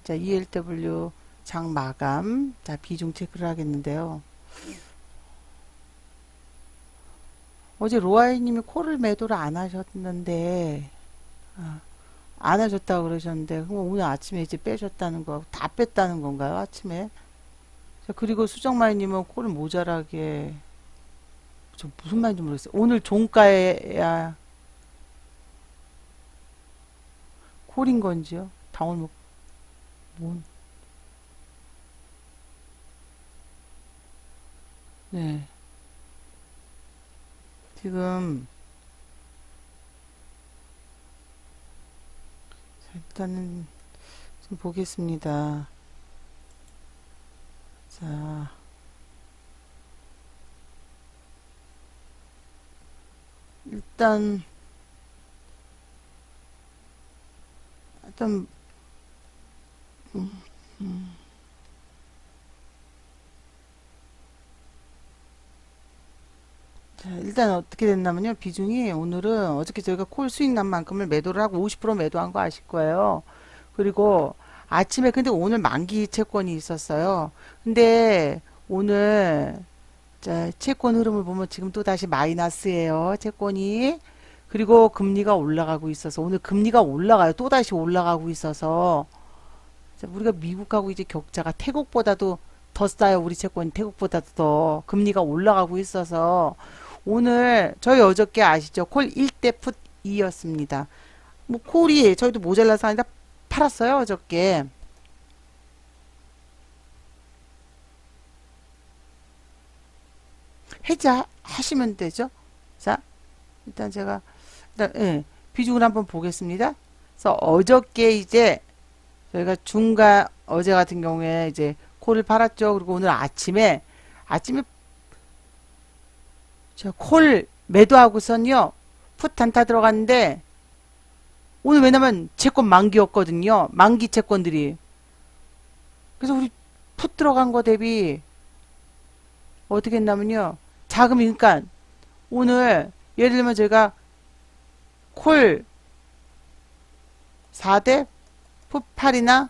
자, ELW 장 마감. 자, 비중 체크를 하겠는데요. 어제 로아이님이 콜을 매도를 안 하셨는데, 아, 안 하셨다고 그러셨는데, 그럼 오늘 아침에 이제 빼셨다는 거, 다 뺐다는 건가요, 아침에? 자, 그리고 수정마이님은 콜을 모자라게, 저 무슨 말인지 모르겠어요. 오늘 종가에야 콜인 건지요? 당원 뭐, 뭔, 네. 지금, 자, 일단은 좀 보겠습니다. 자, 일단, 일단, 자, 일단 어떻게 됐냐면요. 비중이 오늘은 어저께 저희가 콜 수익 난 만큼을 매도를 하고 50% 매도한 거 아실 거예요. 그리고 아침에 근데 오늘 만기 채권이 있었어요. 근데 오늘 자, 채권 흐름을 보면 지금 또 다시 마이너스예요. 채권이. 그리고 금리가 올라가고 있어서 오늘 금리가 올라가요. 또 다시 올라가고 있어서 자, 우리가 미국하고 이제 격차가 태국보다도 더 싸요. 우리 채권이 태국보다도 더 금리가 올라가고 있어서 오늘 저희 어저께 아시죠? 콜 1대 풋 2였습니다. 뭐 콜이 저희도 모자라서 아니다 팔았어요. 어저께. 해지하시면 되죠. 자, 일단 제가 일단 예, 비중을 한번 보겠습니다. 그래서 어저께 이제 저희가 중간 어제 같은 경우에 이제 콜을 팔았죠. 그리고 오늘 아침에 저 콜 매도하고선요. 풋 단타 들어갔는데 오늘 왜냐면 채권 만기였거든요. 만기 채권들이. 그래서 우리 풋 들어간 거 대비 어떻게 했냐면요. 자금이 그러니까 오늘 예를 들면 제가 콜 4대 풋 8이나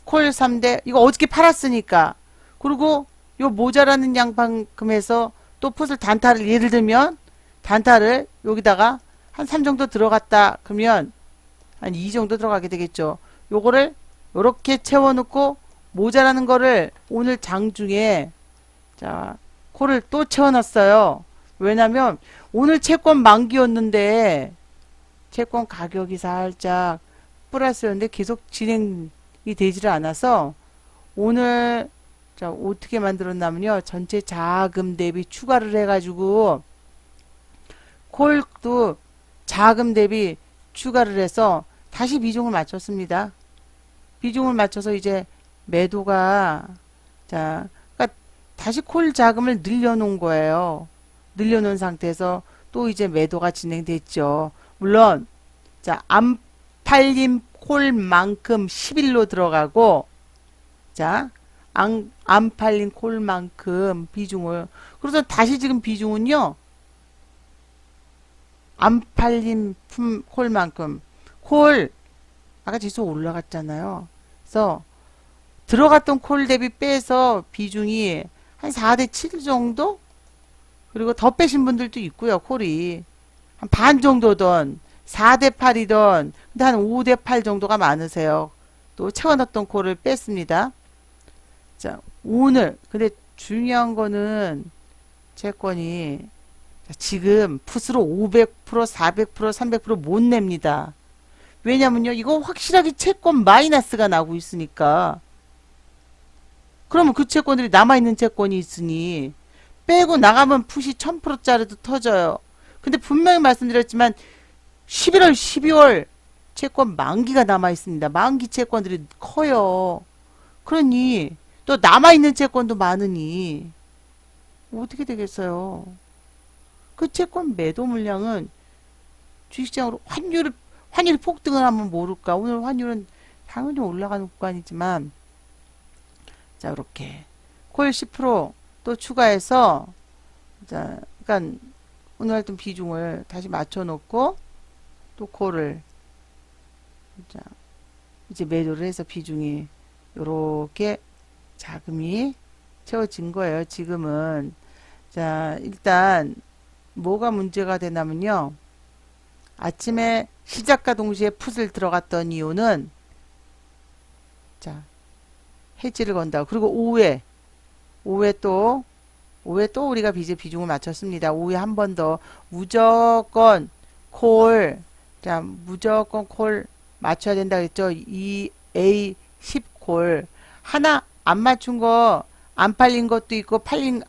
콜 3대 이거 어저께 팔았으니까 그리고 요 모자라는 양만큼에서 또 풋을 단타를 예를 들면 단타를 여기다가 한 3 정도 들어갔다 그러면 한 2 정도 들어가게 되겠죠. 요거를 요렇게 채워놓고 모자라는 거를 오늘 장중에 자 콜을 또 채워놨어요. 왜냐면 오늘 채권 만기였는데 채권 가격이 살짝 플러스였는데 계속 진행이 되지를 않아서 오늘 자 어떻게 만들었냐면요. 전체 자금 대비 추가를 해가지고 콜도 자금 대비 추가를 해서 다시 비중을 맞췄습니다. 비중을 맞춰서 이제 매도가 자 그러니까 다시 콜 자금을 늘려놓은 거예요. 늘려놓은 상태에서 또 이제 매도가 진행됐죠. 물론 자 안 팔린 콜만큼 10일로 들어가고 자 안 팔린 콜만큼 비중을 그래서 다시 지금 비중은요 안 팔린 콜만큼 콜 아까 지수 올라갔잖아요. 그래서 들어갔던 콜 대비 빼서 비중이 한 4대 7 정도? 그리고 더 빼신 분들도 있고요. 콜이 한 반 정도든 4대 8이든 근데 한 5대 8 정도가 많으세요. 또 채워놨던 콜을 뺐습니다. 자 오늘 근데 중요한 거는 채권이 지금 풋으로 500%, 400%, 300%못 냅니다. 왜냐면요, 이거 확실하게 채권 마이너스가 나고 있으니까. 그러면 그 채권들이 남아있는 채권이 있으니, 빼고 나가면 풋이 1000%짜리도 터져요. 근데 분명히 말씀드렸지만, 11월, 12월 채권 만기가 남아있습니다. 만기 채권들이 커요. 그러니, 또 남아있는 채권도 많으니, 어떻게 되겠어요? 그 채권 매도 물량은 주식시장으로 환율이 폭등을 하면 모를까. 오늘 환율은 당연히 올라가는 구간이지만, 자, 이렇게. 콜 10%또 추가해서, 자, 그러니까 오늘 활동 비중을 다시 맞춰놓고, 또 콜을, 자, 이제 매도를 해서 비중이 요렇게 자금이 채워진 거예요. 지금은. 자, 일단 뭐가 문제가 되냐면요. 아침에 시작과 동시에 풋을 들어갔던 이유는 자, 해지를 건다. 그리고 오후에 또 우리가 비중을 맞췄습니다. 오후에 한 번 더 무조건 콜, 자, 무조건 콜 맞춰야 된다 그랬죠. 2A 10콜. 하나 안 맞춘 거, 안 팔린 것도 있고, 한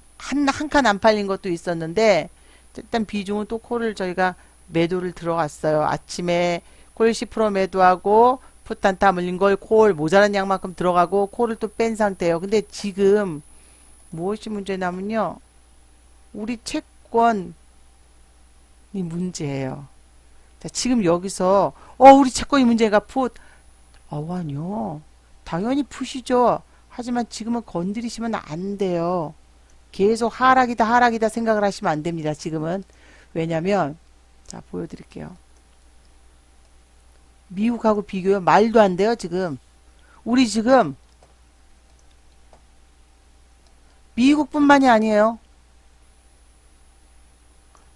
칸 안 팔린 것도 있었는데, 일단 비중은 또 콜을 저희가 매도를 들어갔어요. 아침에 콜 10% 매도하고, 풋 단타 물린 걸 콜 모자란 양만큼 들어가고, 콜을 또 뺀 상태예요. 근데 지금 무엇이 문제냐면요. 우리 채권이 문제예요. 자, 지금 여기서 우리 채권이 문제가 풋. 아니요. 당연히 풋이죠. 하지만 지금은 건드리시면 안 돼요. 계속 하락이다 생각을 하시면 안 됩니다. 지금은. 왜냐면 자, 보여드릴게요. 미국하고 비교해 말도 안 돼요. 지금 우리 지금 미국뿐만이 아니에요.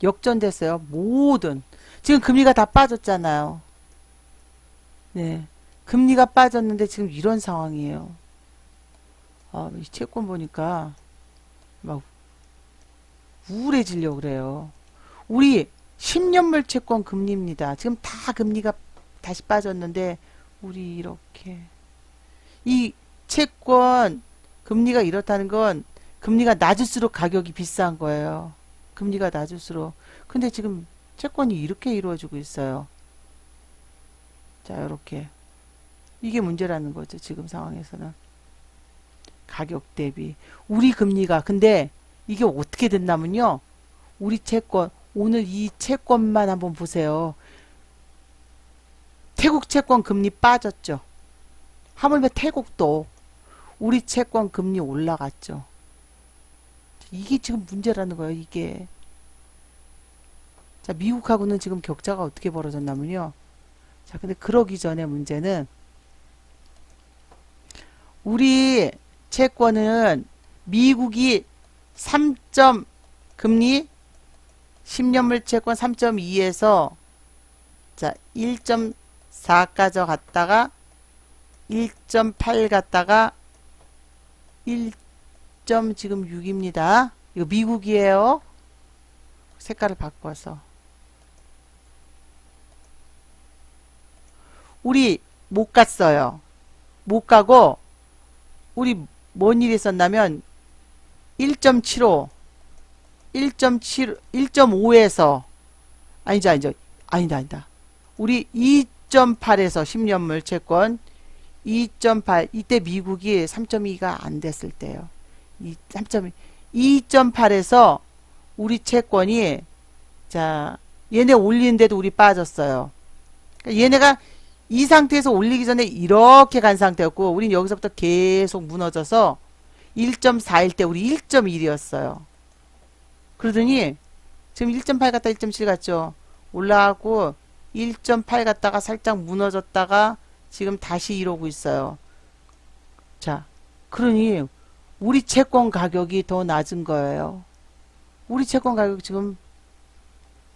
역전됐어요. 모든 지금 금리가 다 빠졌잖아요. 네, 금리가 빠졌는데 지금 이런 상황이에요. 이 채권 보니까 막 우울해지려고 그래요. 우리 10년물 채권 금리입니다. 지금 다 금리가 다시 빠졌는데 우리 이렇게 이 채권 금리가 이렇다는 건 금리가 낮을수록 가격이 비싼 거예요. 금리가 낮을수록. 근데 지금 채권이 이렇게 이루어지고 있어요. 자, 이렇게. 이게 문제라는 거죠. 지금 상황에서는. 가격 대비. 우리 금리가. 근데 이게 어떻게 됐냐면요. 우리 채권. 오늘 이 채권만 한번 보세요. 태국 채권 금리 빠졌죠. 하물며 태국도 우리 채권 금리 올라갔죠. 이게 지금 문제라는 거예요. 이게. 자, 미국하고는 지금 격차가 어떻게 벌어졌냐면요. 자, 근데 그러기 전에 문제는 우리 채권은 미국이 3점 금리 10년물 채권 3.2에서 자, 1.4 가져갔다가 1.8 갔다가 1. 지금 6입니다. 이거 미국이에요. 색깔을 바꿔서. 우리 못 갔어요. 못 가고 우리 뭔 일이 있었냐면 1.75 1.5에서 아니다. 우리 2.8에서 10년물 채권 2.8 이때 미국이 3.2가 안 됐을 때요. 2.8에서 우리 채권이 자 얘네 올리는데도 우리 빠졌어요. 그러니까 얘네가 이 상태에서 올리기 전에 이렇게 간 상태였고 우린 여기서부터 계속 무너져서 1.4일 때 우리 1.1이었어요. 그러더니 지금 1.8 갔다 1.7 갔죠. 올라가고 1.8 갔다가 살짝 무너졌다가 지금 다시 이러고 있어요. 자, 그러니 우리 채권 가격이 더 낮은 거예요. 우리 채권 가격이 지금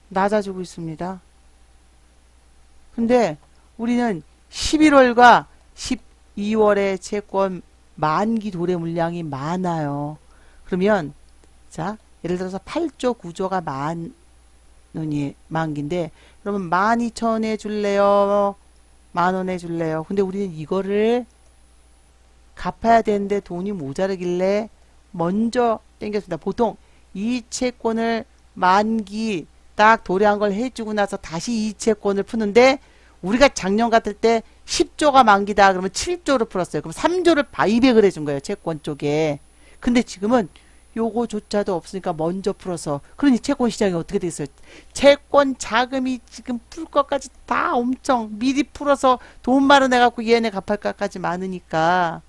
낮아지고 있습니다. 근데 우리는 11월과 12월에 채권 만기 도래 물량이 많아요. 그러면 자, 예를 들어서 8조 9조가 만기인데 그러면 12,000원 줄래요? 10,000원 줄래요? 근데 우리는 이거를 갚아야 되는데 돈이 모자르길래 먼저 땡겼습니다. 보통 이 채권을 만기 딱 도래한 걸 해주고 나서 다시 이 채권을 푸는데 우리가 작년 같을 때 10조가 만기다 그러면 7조를 풀었어요. 그럼 3조를 바이백을 해준 거예요. 채권 쪽에. 근데 지금은 요거조차도 없으니까 먼저 풀어서 그러니 채권 시장이 어떻게 됐어요? 채권 자금이 지금 풀 것까지 다 엄청 미리 풀어서 돈 마련해갖고 얘네 갚을 것까지 많으니까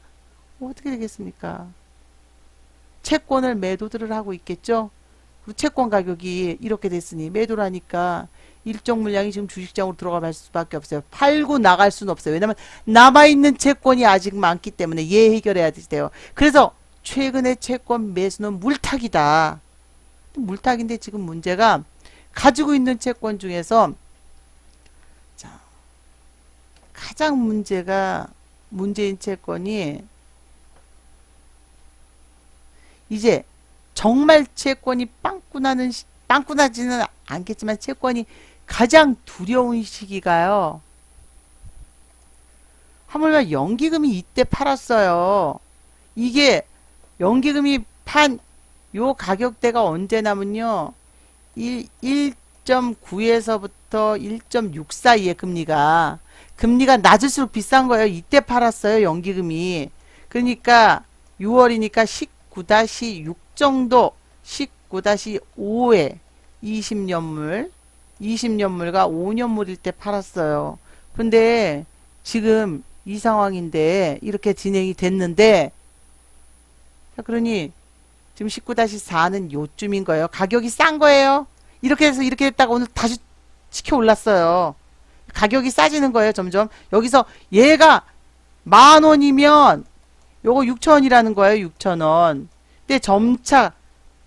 어떻게 되겠습니까? 채권을 매도들을 하고 있겠죠? 그리고 채권 가격이 이렇게 됐으니 매도를 하니까 일정 물량이 지금 주식장으로 들어갈 수밖에 없어요. 팔고 나갈 수는 없어요. 왜냐면 남아있는 채권이 아직 많기 때문에 얘 해결해야 돼요. 그래서 최근에 채권 매수는 물타기다. 물타기인데 지금 문제가 가지고 있는 채권 중에서 자, 가장 문제인 채권이 이제 정말 채권이 빵꾸나지는 않겠지만 채권이 가장 두려운 시기가요. 하물며 연기금이 이때 팔았어요. 이게 연기금이 판 요 가격대가 언제냐면요. 1.9에서부터 1.6 사이에 금리가 낮을수록 비싼 거예요. 이때 팔았어요. 연기금이. 그러니까 6월이니까 19-6 정도 19-5에 20년물가 5년물일 때 팔았어요. 근데 지금 이 상황인데 이렇게 진행이 됐는데 그러니 지금 19-4는 요쯤인 거예요. 가격이 싼 거예요. 이렇게 해서 이렇게 했다가 오늘 다시 치켜 올랐어요. 가격이 싸지는 거예요. 점점. 여기서 얘가 10,000원이면 요거 6,000원이라는 거예요. 6,000원. 근데 점차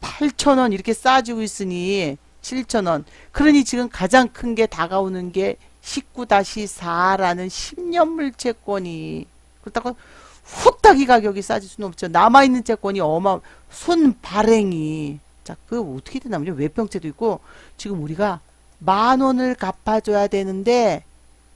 8,000원 이렇게 싸지고 있으니 7,000원. 그러니 지금 가장 큰 게 다가오는 게 19-4라는 10년물 채권이 그렇다고 후딱 이 가격이 싸질 수는 없죠. 남아있는 채권이 손발행이 자, 그 어떻게 되냐면요. 외평채도 있고 지금 우리가 10,000원을 갚아줘야 되는데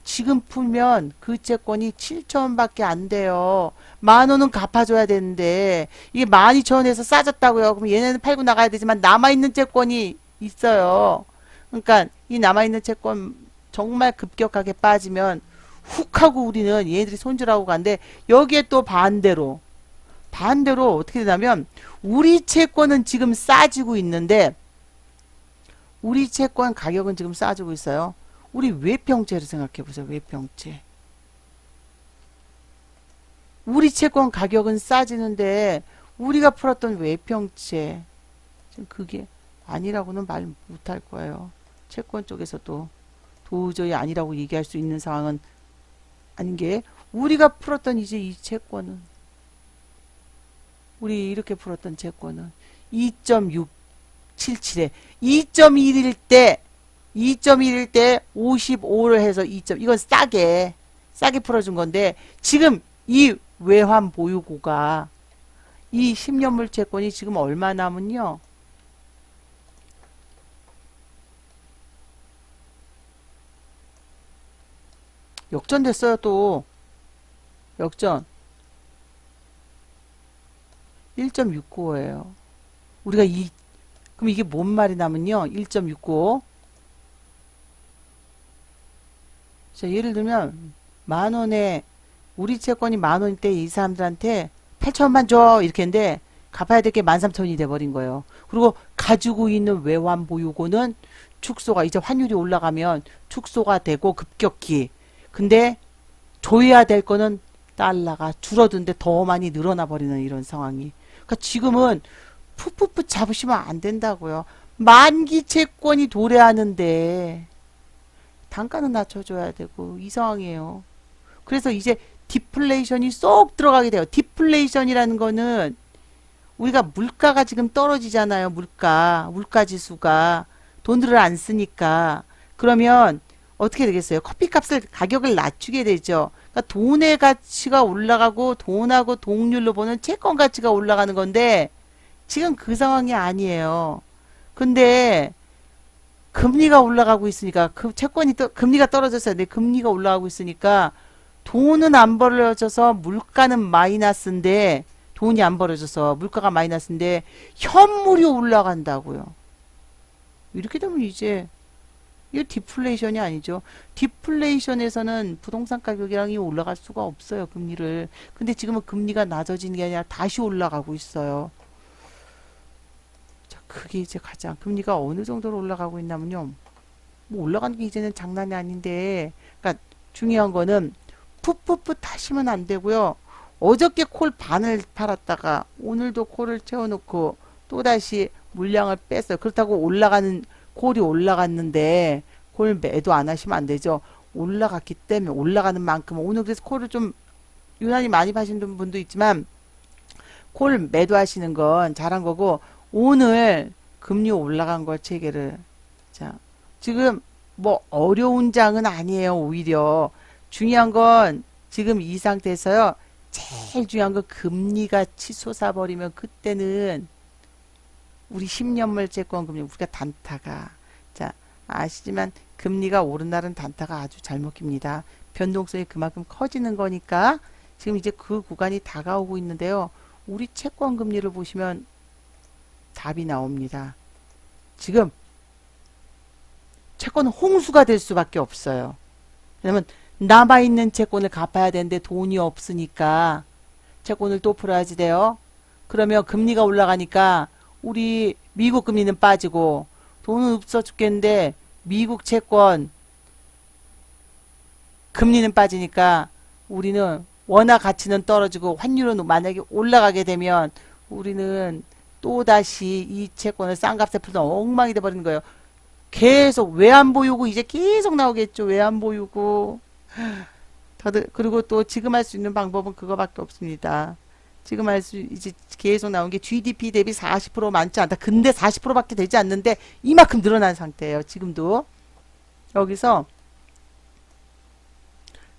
지금 풀면 그 채권이 7,000원밖에 안 돼요. 10,000원은 갚아줘야 되는데 이게 12,000원에서 싸졌다고요. 그럼 얘네는 팔고 나가야 되지만 남아있는 채권이 있어요. 그러니까 이 남아있는 채권 정말 급격하게 빠지면 훅 하고 우리는 얘네들이 손절하고 가는데 여기에 또 반대로 어떻게 되냐면 우리 채권은 지금 싸지고 있는데 우리 채권 가격은 지금 싸지고 있어요. 우리 외평채를 생각해 보세요. 외평채. 우리 채권 가격은 싸지는데 우리가 풀었던 외평채 지금 그게 아니라고는 말 못할 거예요. 채권 쪽에서도 도저히 아니라고 얘기할 수 있는 상황은 아닌 게 우리가 풀었던 이제 이 채권은 우리 이렇게 풀었던 채권은 2.677에 2.1일 때 55를 해서 2점 이건 싸게 풀어준 건데 지금 이 외환 보유고가 이 10년물 채권이 지금 얼마 남은요? 역전됐어요. 또 역전 1.695예요. 우리가 그럼 이게 뭔 말이냐면요. 1.695 자, 예를 들면 10,000원에 우리 채권이 10,000원일 때 이 사람들한테 8,000원만 줘 이렇게 했는데 갚아야 될 게 13,000원이 돼버린 거예요. 그리고 가지고 있는 외환 보유고는 축소가 이제 환율이 올라가면 축소가 되고 급격히 근데 줘야 될 거는 달러가 줄어드는데 더 많이 늘어나 버리는 이런 상황이. 그러니까 지금은 푸푸푸 잡으시면 안 된다고요. 만기 채권이 도래하는데 단가는 낮춰줘야 되고 이 상황이에요. 그래서 이제 디플레이션이 쏙 들어가게 돼요. 디플레이션이라는 거는 우리가 물가가 지금 떨어지잖아요. 물가 지수가 돈들을 안 쓰니까 그러면 어떻게 되겠어요? 커피값을 가격을 낮추게 되죠. 그러니까 돈의 가치가 올라가고 돈하고 동률로 보는 채권 가치가 올라가는 건데 지금 그 상황이 아니에요. 근데 금리가 올라가고 있으니까 그 채권이 금리가 떨어졌어야 돼. 금리가 올라가고 있으니까 돈은 안 벌어져서 물가는 마이너스인데 돈이 안 벌어져서 물가가 마이너스인데 현물이 올라간다고요. 이렇게 되면 이제 이거 디플레이션이 아니죠. 디플레이션에서는 부동산 가격이랑이 올라갈 수가 없어요. 금리를. 근데 지금은 금리가 낮아지는 게 아니라 다시 올라가고 있어요. 자, 그게 이제 가장 금리가 어느 정도로 올라가고 있냐면요. 뭐 올라가는 게 이제는 장난이 아닌데 그러니까 중요한 거는 풋풋풋 하시면 안 되고요. 어저께 콜 반을 팔았다가 오늘도 콜을 채워놓고 또다시 물량을 뺐어요. 그렇다고 콜이 올라갔는데 콜 매도 안 하시면 안 되죠. 올라갔기 때문에 올라가는 만큼 오늘 그래서 콜을 좀 유난히 많이 파시는 분도 있지만 콜 매도하시는 건 잘한 거고 오늘 금리 올라간 걸 체계를 자 지금 뭐 어려운 장은 아니에요. 오히려 중요한 건 지금 이 상태에서요. 제일 중요한 건 금리가 치솟아 버리면 그때는 우리 10년물 채권 금리 우리가 단타가 자 아시지만 금리가 오른 날은 단타가 아주 잘 먹힙니다. 변동성이 그만큼 커지는 거니까 지금 이제 그 구간이 다가오고 있는데요. 우리 채권 금리를 보시면 답이 나옵니다. 지금 채권은 홍수가 될 수밖에 없어요. 왜냐면 남아있는 채권을 갚아야 되는데 돈이 없으니까 채권을 또 풀어야지 돼요. 그러면 금리가 올라가니까 우리 미국 금리는 빠지고 돈은 없어 죽겠는데 미국 채권 금리는 빠지니까 우리는 원화 가치는 떨어지고 환율은 만약에 올라가게 되면 우리는 또다시 이 채권을 싼 값에 풀던 엉망이 돼버리는 거예요. 계속 외환보 요구 이제 계속 나오겠죠. 외환보 요구. 그리고 또 지금 할 수 있는 방법은 그거밖에 없습니다. 지금 할 수 이제 계속 나온 게 GDP 대비 40% 많지 않다. 근데 40%밖에 되지 않는데 이만큼 늘어난 상태예요. 지금도. 여기서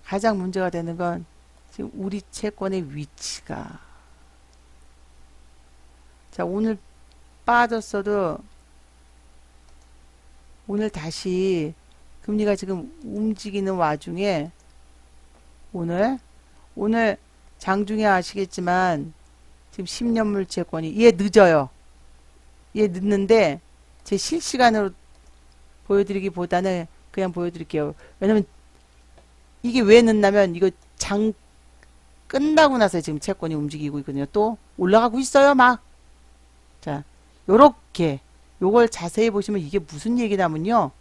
가장 문제가 되는 건 지금 우리 채권의 위치가 자 오늘 빠졌어도 오늘 다시 금리가 지금 움직이는 와중에 오늘 장중에 아시겠지만 지금 10년물 채권이 얘 늦어요. 얘 늦는데 제 실시간으로 보여드리기보다는 그냥 보여드릴게요. 왜냐면 이게 왜 늦냐면 이거 장 끝나고 나서 지금 채권이 움직이고 있거든요. 또 올라가고 있어요 막. 자 요렇게 요걸 자세히 보시면 이게 무슨 얘기냐면요.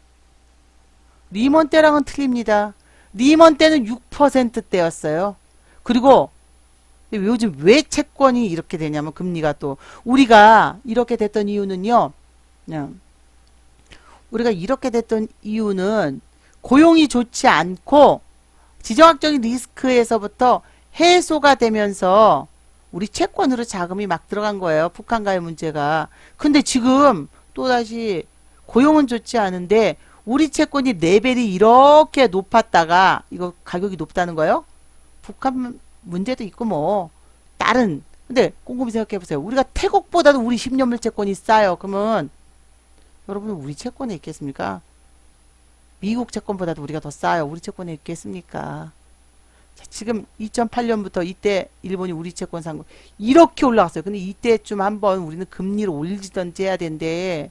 리먼 때랑은 틀립니다. 리먼 때는 6%대였어요. 그리고 요즘 왜 채권이 이렇게 되냐면 금리가 또 우리가 이렇게 됐던 이유는요. 우리가 이렇게 됐던 이유는 고용이 좋지 않고 지정학적인 리스크에서부터 해소가 되면서 우리 채권으로 자금이 막 들어간 거예요. 북한과의 문제가. 근데 지금 또다시 고용은 좋지 않은데 우리 채권이 레벨이 이렇게 높았다가 이거 가격이 높다는 거예요. 북한 문제도 있고 뭐 다른 근데 꼼꼼히 생각해 보세요. 우리가 태국보다도 우리 10년물 채권이 싸요. 그러면 여러분은 우리 채권에 있겠습니까? 미국 채권보다도 우리가 더 싸요. 우리 채권에 있겠습니까? 자, 지금 2008년부터 이때 일본이 우리 채권 산 거 이렇게 올라갔어요. 근데 이때쯤 한번 우리는 금리를 올리든지 해야 되는데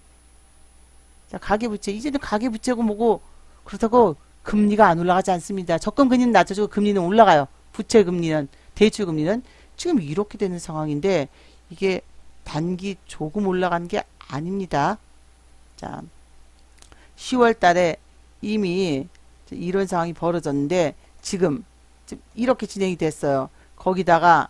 자, 가계부채 이제는 가계부채고 뭐고 그렇다고 금리가 안 올라가지 않습니다. 적금 금리는 낮아지고 금리는 올라가요. 부채 금리는 대출 금리는 지금 이렇게 되는 상황인데 이게 단기 조금 올라간 게 아닙니다. 자, 10월 달에 이미 이런 상황이 벌어졌는데 지금 이렇게 진행이 됐어요. 거기다가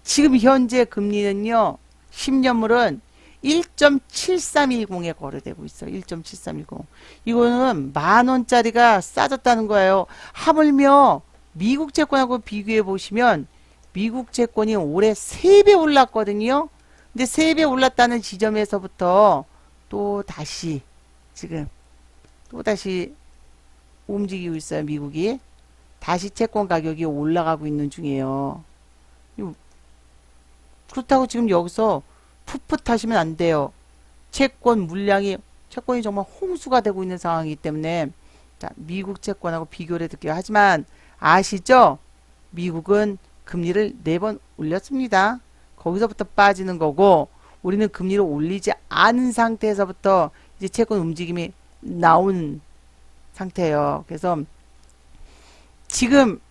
지금 현재 금리는요. 10년물은 1.7310에 거래되고 있어요. 1.7310. 이거는 만원짜리가 싸졌다는 거예요. 하물며 미국 채권하고 비교해 보시면 미국 채권이 올해 3배 올랐거든요. 근데 3배 올랐다는 지점에서부터 또 다시 지금 또 다시 움직이고 있어요. 미국이. 다시 채권 가격이 올라가고 있는 중이에요. 그렇다고 지금 여기서 풋풋하시면 안 돼요. 채권이 정말 홍수가 되고 있는 상황이기 때문에 자, 미국 채권하고 비교를 해둘게요. 하지만 아시죠? 미국은 금리를 4번 올렸습니다. 거기서부터 빠지는 거고 우리는 금리를 올리지 않은 상태에서부터 이제 채권 움직임이 나온 상태예요. 그래서 지금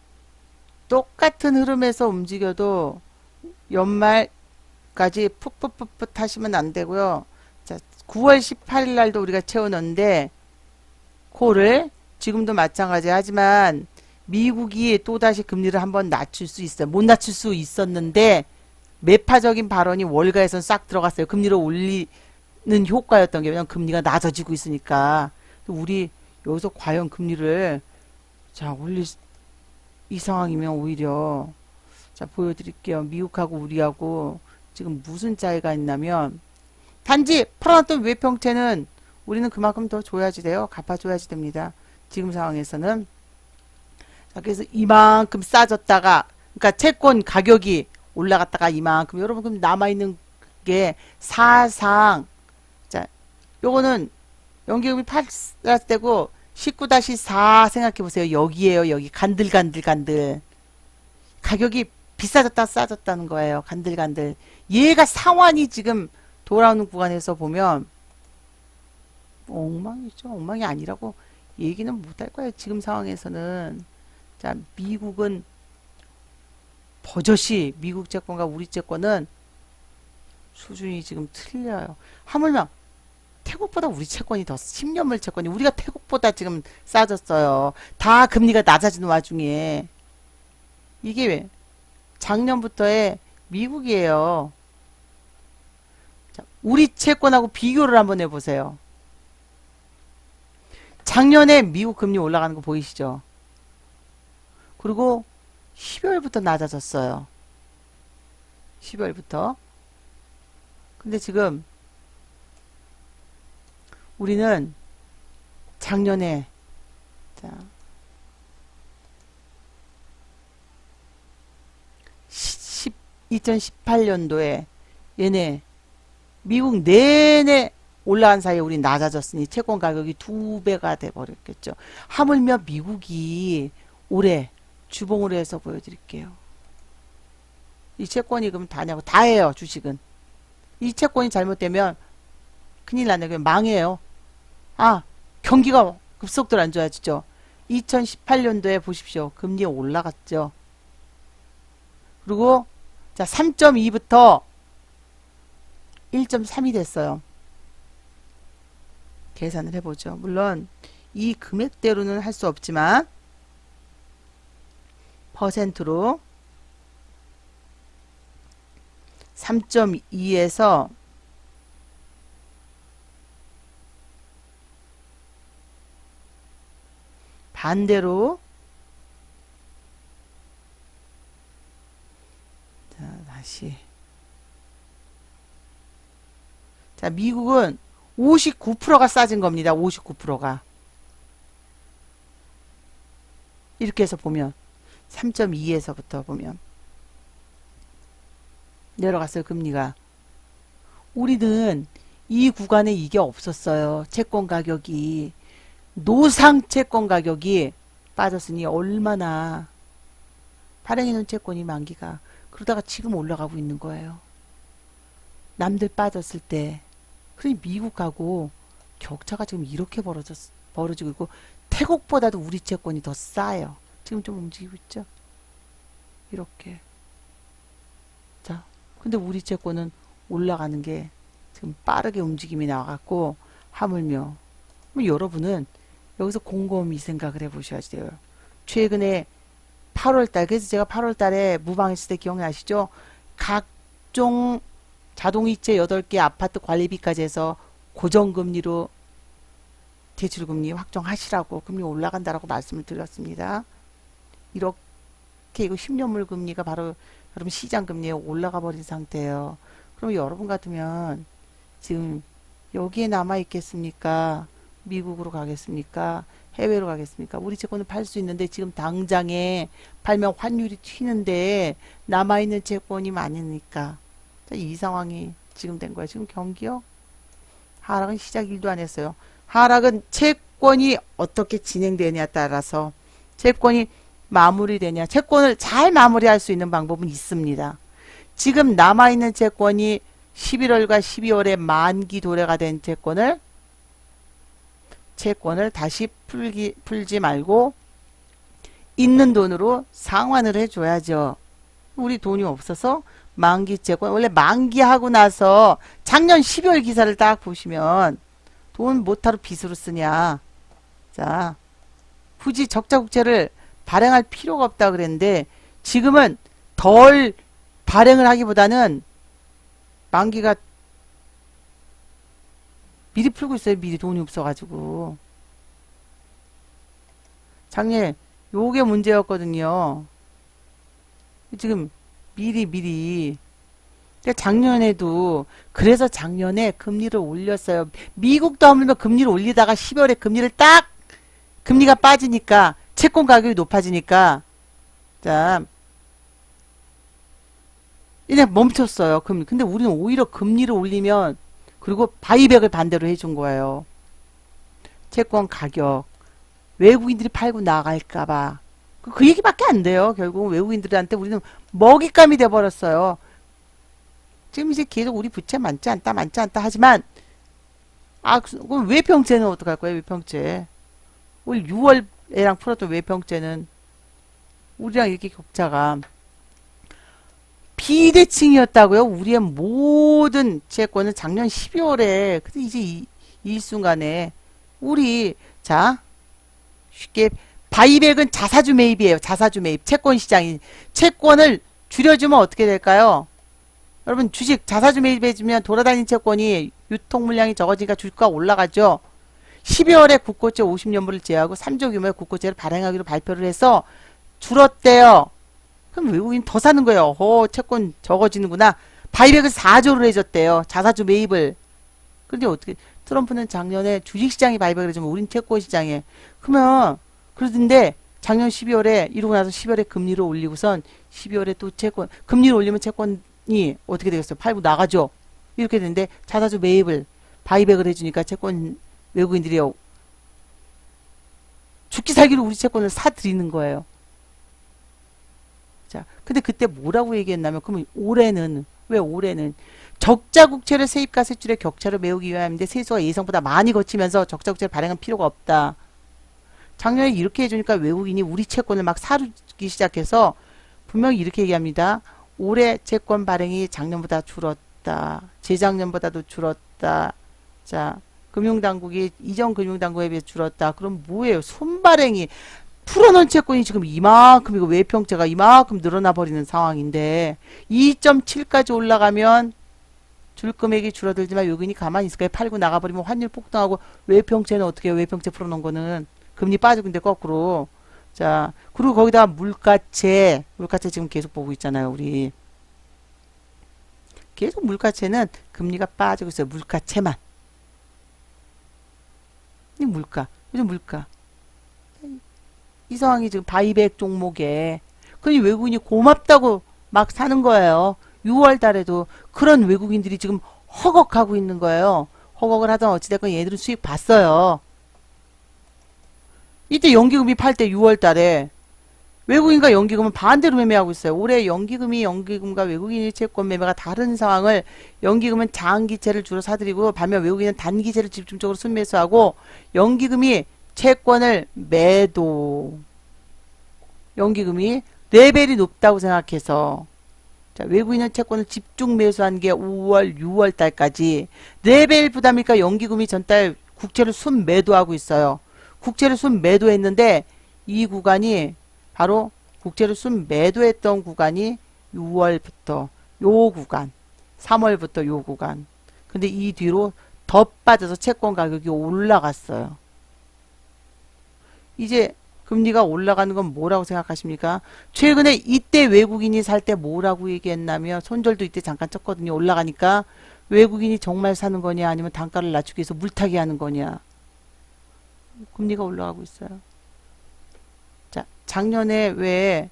똑같은 흐름에서 움직여도 연말까지 풋풋풋풋 하시면 안 되고요. 자, 9월 18일 날도 우리가 채워넣는데 콜을 지금도 마찬가지 하지만 미국이 또다시 금리를 한번 낮출 수 있어요. 못 낮출 수 있었는데 매파적인 발언이 월가에선 싹 들어갔어요. 금리를 올리는 효과였던 게 왜냐면 금리가 낮아지고 있으니까. 우리 여기서 과연 금리를 자 올릴 이 상황이면 오히려 자 보여드릴게요. 미국하고 우리하고 지금 무슨 차이가 있냐면 단지 풀어놨던 외평채는 우리는 그만큼 더 줘야지 돼요. 갚아줘야지 됩니다. 지금 상황에서는 자 그래서 이만큼 싸졌다가 그러니까 채권 가격이 올라갔다가 이만큼 여러분 그럼 남아있는 게 사상 자 요거는 연기금이 8+되고 19-4 생각해보세요. 여기에요. 여기 간들 가격이 비싸졌다 싸졌다는 거예요. 간들 얘가 상환이 지금 돌아오는 구간에서 보면 엉망이죠. 엉망이 아니라고 얘기는 못할 거예요. 지금 상황에서는 자 미국은 버젓이 미국 채권과 우리 채권은 수준이 지금 틀려요. 하물며 태국보다 우리 채권이 더 10년물 채권이 우리가 태국보다 지금 싸졌어요. 다 금리가 낮아지는 와중에 이게 왜 작년부터의 미국이에요. 자, 우리 채권하고 비교를 한번 해보세요. 작년에 미국 금리 올라가는 거 보이시죠? 그리고 12월부터 낮아졌어요. 12월부터. 근데 지금 우리는 작년에 자 2018년도에 얘네 미국 내내 올라간 사이에 우리 낮아졌으니 채권 가격이 2배가 돼버렸겠죠. 하물며 미국이 올해 주봉으로 해서 보여드릴게요. 이 채권이 그럼 다냐고 다 해요. 주식은 이 채권이 잘못되면 큰일 나네. 망해요. 아 경기가 급속도로 안 좋아지죠. 2018년도에 보십시오. 금리 올라갔죠. 그리고 자 3.2부터 1.3이 됐어요. 계산을 해보죠. 물론 이 금액대로는 할 수 없지만 퍼센트로 3.2에서 반대로 자 다시 자 미국은 59%가 싸진 겁니다. 59%가 이렇게 해서 보면 3.2에서부터 보면 내려갔어요. 금리가. 우리는 이 구간에 이게 없었어요. 채권 가격이 노상 채권 가격이 빠졌으니 얼마나 발행해놓은 채권이 만기가 그러다가 지금 올라가고 있는 거예요. 남들 빠졌을 때 그러니 미국하고 격차가 지금 이렇게 벌어지고 있고 태국보다도 우리 채권이 더 싸요. 지금 좀 움직이고 있죠. 이렇게 자 근데 우리 채권은 올라가는 게 지금 빠르게 움직임이 나와갖고 하물며 여러분은 여기서 곰곰이 생각을 해보셔야지 돼요. 최근에 8월달 그래서 제가 8월달에 무방했을 때 기억나시죠? 각종 자동이체 8개 아파트 관리비까지 해서 고정금리로 대출금리 확정하시라고 금리 올라간다라고 말씀을 드렸습니다. 이렇게 이거 10년물 금리가 바로 여러분 시장금리에 올라가 버린 상태예요. 그럼 여러분 같으면 지금 여기에 남아 있겠습니까? 미국으로 가겠습니까? 해외로 가겠습니까? 우리 채권을 팔 수 있는데 지금 당장에 팔면 환율이 튀는데 남아있는 채권이 많으니까 이 상황이 지금 된 거예요. 지금 경기요? 하락은 시작 1도 안 했어요. 하락은 채권이 어떻게 진행되냐에 따라서 채권이 마무리되냐 채권을 잘 마무리할 수 있는 방법은 있습니다. 지금 남아있는 채권이 11월과 12월에 만기 도래가 된 채권을 다시 풀지 말고 있는 돈으로 상환을 해줘야죠. 우리 돈이 없어서 만기 채권 원래 만기하고 나서 작년 12월 기사를 딱 보시면 돈 못하러 빚으로 쓰냐. 자 굳이 적자국채를 발행할 필요가 없다 그랬는데 지금은 덜 발행을 하기보다는 만기가 미리 풀고 있어요. 미리 돈이 없어가지고 작년에 요게 문제였거든요. 지금 미리 근데 작년에도 그래서 작년에 금리를 올렸어요. 미국도 하물며 금리를 올리다가 12월에 금리를 딱 금리가 빠지니까 채권 가격이 높아지니까 자 그냥 멈췄어요. 근데 우리는 오히려 금리를 올리면 그리고 바이백을 반대로 해준 거예요. 채권 가격 외국인들이 팔고 나갈까봐 그 얘기밖에 안 돼요. 결국 외국인들한테 우리는 먹잇감이 돼버렸어요. 지금 이제 계속 우리 부채 많지 않다 하지만 그럼 외평채는 어떡할 거예요? 외평채 올 6월에랑 풀었던 외평채는 우리랑 이렇게 격차가 비대칭이었다고요? 우리의 모든 채권은 작년 12월에 근데 이제 일순간에 우리 자 쉽게 바이백은 자사주 매입이에요. 자사주 매입 채권 시장이 채권을 줄여주면 어떻게 될까요? 여러분 주식 자사주 매입해주면 돌아다니는 채권이 유통 물량이 적어지니까 주가가 올라가죠. 12월에 국고채 50년물을 제외하고 3조 규모의 국고채를 발행하기로 발표를 해서 줄었대요. 그럼 외국인 더 사는 거예요. 채권 적어지는구나. 바이백을 4조를 해줬대요. 자사주 매입을. 근데 어떻게 트럼프는 작년에 주식시장이 바이백을 해주면 우린 채권시장에 그러면 그러던데 작년 12월에 이러고 나서 12월에 금리를 올리고선 12월에 또 채권 금리를 올리면 채권이 어떻게 되겠어요? 팔고 나가죠. 이렇게 되는데 자사주 매입을 바이백을 해주니까 채권 외국인들이 죽기 살기로 우리 채권을 사들이는 거예요. 자, 근데 그때 뭐라고 얘기했냐면 그러면 왜 올해는 적자 국채를 세입과 세출의 격차를 메우기 위함인데 세수가 예상보다 많이 거치면서 적자 국채를 발행할 필요가 없다. 작년에 이렇게 해주니까 외국인이 우리 채권을 막 사주기 시작해서 분명히 이렇게 얘기합니다. 올해 채권 발행이 작년보다 줄었다. 재작년보다도 줄었다. 자, 금융당국이 이전 금융당국에 비해 줄었다. 그럼 뭐예요? 손발행이 풀어놓은 채권이 지금 이만큼이고 외평채가 이만큼 늘어나 버리는 상황인데 2.7까지 올라가면 줄 금액이 줄어들지만 외국인이 가만히 있을까요? 팔고 나가버리면 환율 폭등하고 외평채는 어떻게 해요? 외평채 풀어놓은 거는 금리 빠지고 있는데 거꾸로 자 그리고 거기다가 물가채 지금 계속 보고 있잖아요. 우리 계속 물가채는 금리가 빠지고 있어요. 물가채만 요즘 물가 이 상황이 지금 바이백 종목에 그러니 외국인이 고맙다고 막 사는 거예요. 6월 달에도 그런 외국인들이 지금 허걱하고 있는 거예요. 허걱을 하던 어찌됐건 얘들은 수익 봤어요. 이때 연기금이 팔 때 6월 달에 외국인과 연기금은 반대로 매매하고 있어요. 올해 연기금과 외국인의 채권 매매가 다른 상황을 연기금은 장기채를 주로 사들이고 반면 외국인은 단기채를 집중적으로 순매수하고 연기금이 채권을 매도 연기금이 레벨이 높다고 생각해서 자, 외국인은 채권을 집중 매수한 게 5월, 6월 달까지 레벨 부담이니까 연기금이 전달 국채를 순매도하고 있어요. 국채를 순매도했는데 이 구간이 바로 국채를 순매도했던 구간이 6월부터 요 구간 3월부터 요 구간 근데 이 뒤로 더 빠져서 채권 가격이 올라갔어요. 이제 금리가 올라가는 건 뭐라고 생각하십니까? 최근에 이때 외국인이 살 때 뭐라고 얘기했냐면 손절도 이때 잠깐 쳤거든요. 올라가니까 외국인이 정말 사는 거냐 아니면 단가를 낮추기 위해서 물타기 하는 거냐. 금리가 올라가고 있어요. 자, 작년에 왜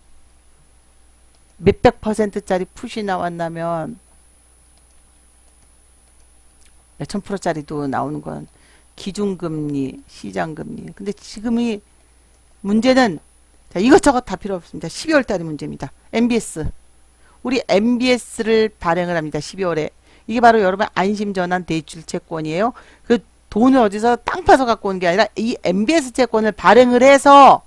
몇백 %짜리 풋이 나왔냐면 몇천 %짜리도 나오는 건 기준금리, 시장금리. 근데 지금이 문제는 자, 이것저것 다 필요 없습니다. 12월 달이 문제입니다. MBS. 우리 MBS를 발행을 합니다. 12월에. 이게 바로 여러분 안심전환 대출 채권이에요. 그 돈을 어디서 땅 파서 갖고 온 게 아니라 이 MBS 채권을 발행을 해서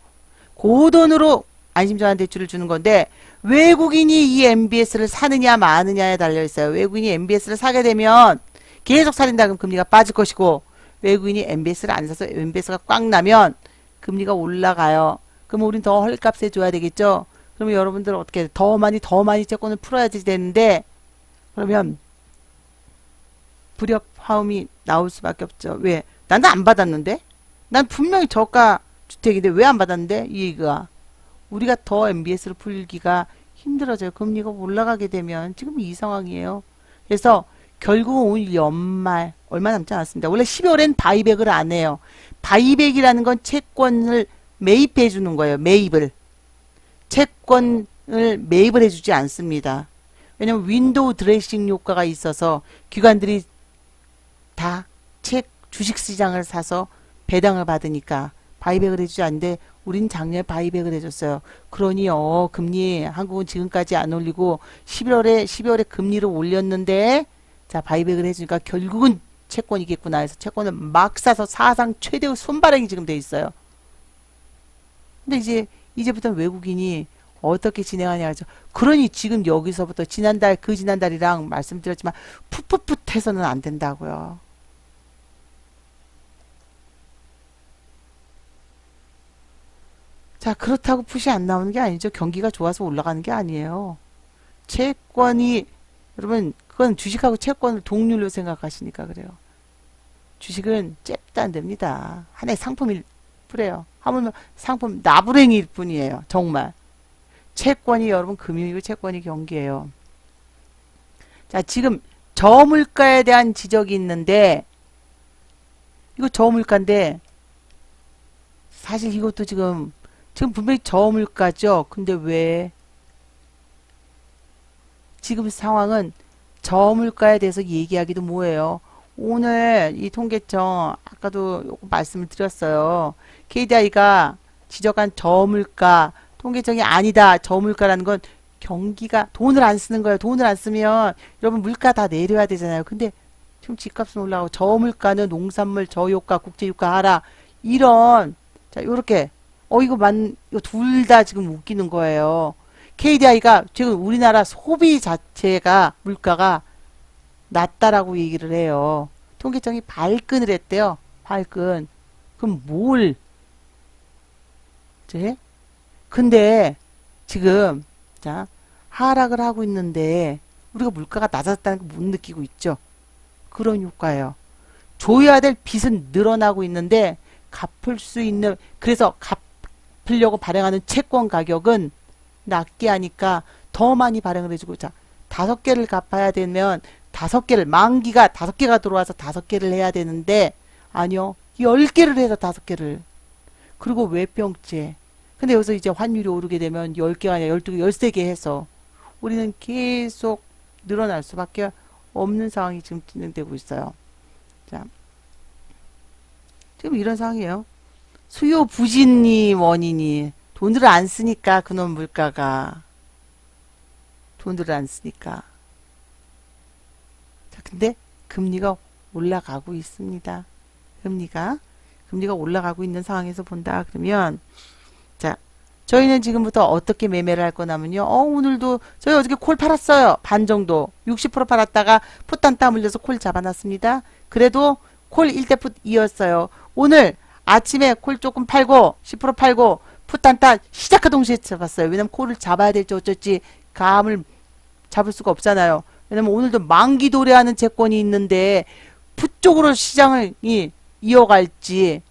그 돈으로 안심전환 대출을 주는 건데 외국인이 이 MBS를 사느냐 마느냐에 달려 있어요. 외국인이 MBS를 사게 되면 계속 살인다 그럼 금리가 빠질 것이고 외국인이 MBS를 안 사서 MBS가 꽉 나면 금리가 올라가요. 그럼 우린 더 헐값에 줘야 되겠죠. 그러면 여러분들 어떻게 더 많이 채권을 풀어야지 되는데 그러면 불협화음이 나올 수밖에 없죠. 왜? 나는 안 받았는데? 난 분명히 저가 주택인데 왜 안 받았는데? 이 얘기가. 우리가 더 MBS를 풀기가 힘들어져요. 금리가 올라가게 되면. 지금 이 상황이에요. 그래서 결국은 오늘 연말 얼마 남지 않았습니다. 원래 12월엔 바이백을 안 해요. 바이백이라는 건 채권을 매입해 주는 거예요. 매입을. 채권을 매입을 해주지 않습니다. 왜냐면 윈도우 드레싱 효과가 있어서 기관들이 다 주식시장을 사서 배당을 받으니까 바이백을 해주지 않는데 우린 작년에 바이백을 해줬어요. 그러니 금리 한국은 지금까지 안 올리고 12월에 금리를 올렸는데 자 바이백을 해주니까 결국은 채권이겠구나 해서 채권을 막 사서 사상 최대의 손바닥이 지금 돼 있어요. 근데 이제부터는 외국인이 어떻게 진행하냐 하죠. 그러니 지금 여기서부터 지난달 그 지난달이랑 말씀드렸지만 풋풋풋 해서는 안 된다고요. 자, 그렇다고 풋이 안 나오는 게 아니죠. 경기가 좋아서 올라가는 게 아니에요. 채권이, 여러분, 그건 주식하고 채권을 동률로 생각하시니까 그래요. 주식은 잽도 안 됩니다. 하나의 상품일 뿐이에요. 하물며 상품 나부랭이일 뿐이에요. 정말. 채권이 여러분 금융이고 채권이 경기예요. 자, 지금 저물가에 대한 지적이 있는데, 이거 저물가인데, 사실 이것도 지금 분명히 저물가죠. 근데 왜 지금 상황은 저물가에 대해서 얘기하기도 뭐예요. 오늘 이 통계청 아까도 말씀을 드렸어요. KDI가 지적한 저물가 통계청이 아니다. 저물가라는 건 경기가 돈을 안 쓰는 거예요. 돈을 안 쓰면 여러분 물가 다 내려야 되잖아요. 근데 지금 집값은 올라가고 저물가는 농산물 저유가 국제유가 하라. 이런 자 요렇게 이거 둘 다 지금 웃기는 거예요. KDI가 지금 우리나라 소비 자체가 물가가 낮다라고 얘기를 해요. 통계청이 발끈을 했대요. 발끈. 그럼 뭘? 근데 지금 자 하락을 하고 있는데 우리가 물가가 낮았다는 걸 못 느끼고 있죠. 그런 효과예요. 줘야 될 빚은 늘어나고 있는데 갚을 수 있는 그래서 갚으려고 발행하는 채권 가격은 낮게 하니까 더 많이 발행을 해주고 자 5개를 갚아야 되면 5개를 만기가 5개가 들어와서 5개를 해야 되는데 아니요 10개를 해서 5개를 그리고 외병제 근데 여기서 이제 환율이 오르게 되면 10개가 아니라 12개 13개 해서 우리는 계속 늘어날 수밖에 없는 상황이 지금 진행되고 있어요. 자, 지금 이런 상황이에요. 수요 부진이 원인이 돈을 안 쓰니까 그놈 물가가 돈을 안 쓰니까 자 근데 금리가 올라가고 있습니다. 금리가 올라가고 있는 상황에서 본다 그러면 자 저희는 지금부터 어떻게 매매를 할 거냐면요. 오늘도 저희 어저께 콜 팔았어요. 반 정도 60% 팔았다가 풋 단타 물려서 콜 잡아놨습니다. 그래도 콜 1대 풋 이었어요. 오늘 아침에 콜 조금 팔고 10% 팔고 풋 단타 시작과 동시에 잡았어요. 왜냐면 콜을 잡아야 될지 어쩔지 감을 잡을 수가 없잖아요. 왜냐면 오늘도 만기 도래하는 채권이 있는데 풋 쪽으로 시장을 이어갈지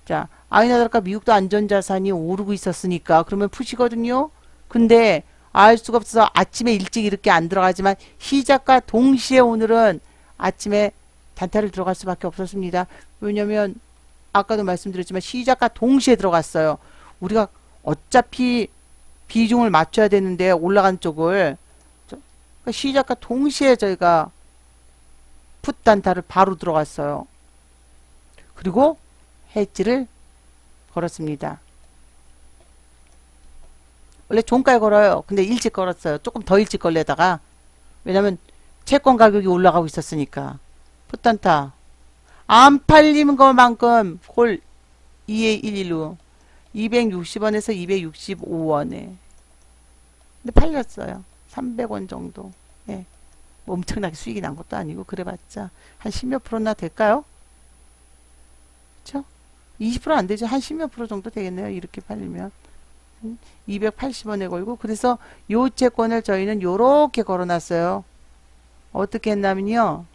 자 아니나 다를까 미국도 안전자산이 오르고 있었으니까 그러면 풋이거든요. 근데 알 수가 없어서 아침에 일찍 이렇게 안 들어가지만 시작과 동시에 오늘은 아침에 단타를 들어갈 수밖에 없었습니다. 왜냐면 아까도 말씀드렸지만 시작과 동시에 들어갔어요. 우리가 어차피 비중을 맞춰야 되는데 올라간 쪽을 그러니까 시작과 동시에 저희가 풋 단타를 바로 들어갔어요. 그리고 해지를 걸었습니다. 원래 종가에 걸어요. 근데 일찍 걸었어요. 조금 더 일찍 걸려다가 왜냐면 채권 가격이 올라가고 있었으니까 풋 단타 안 팔리는 것만큼 콜 2에 115 260원에서 265원에 근데 팔렸어요. 300원 정도. 예. 뭐 엄청나게 수익이 난 것도 아니고 그래봤자 한 10몇 프로나 될까요? 그쵸? 20% 안 되죠. 한 10몇 프로 정도 되겠네요. 이렇게 팔리면 280원에 걸고 그래서 요 채권을 저희는 요렇게 걸어놨어요. 어떻게 했냐면요.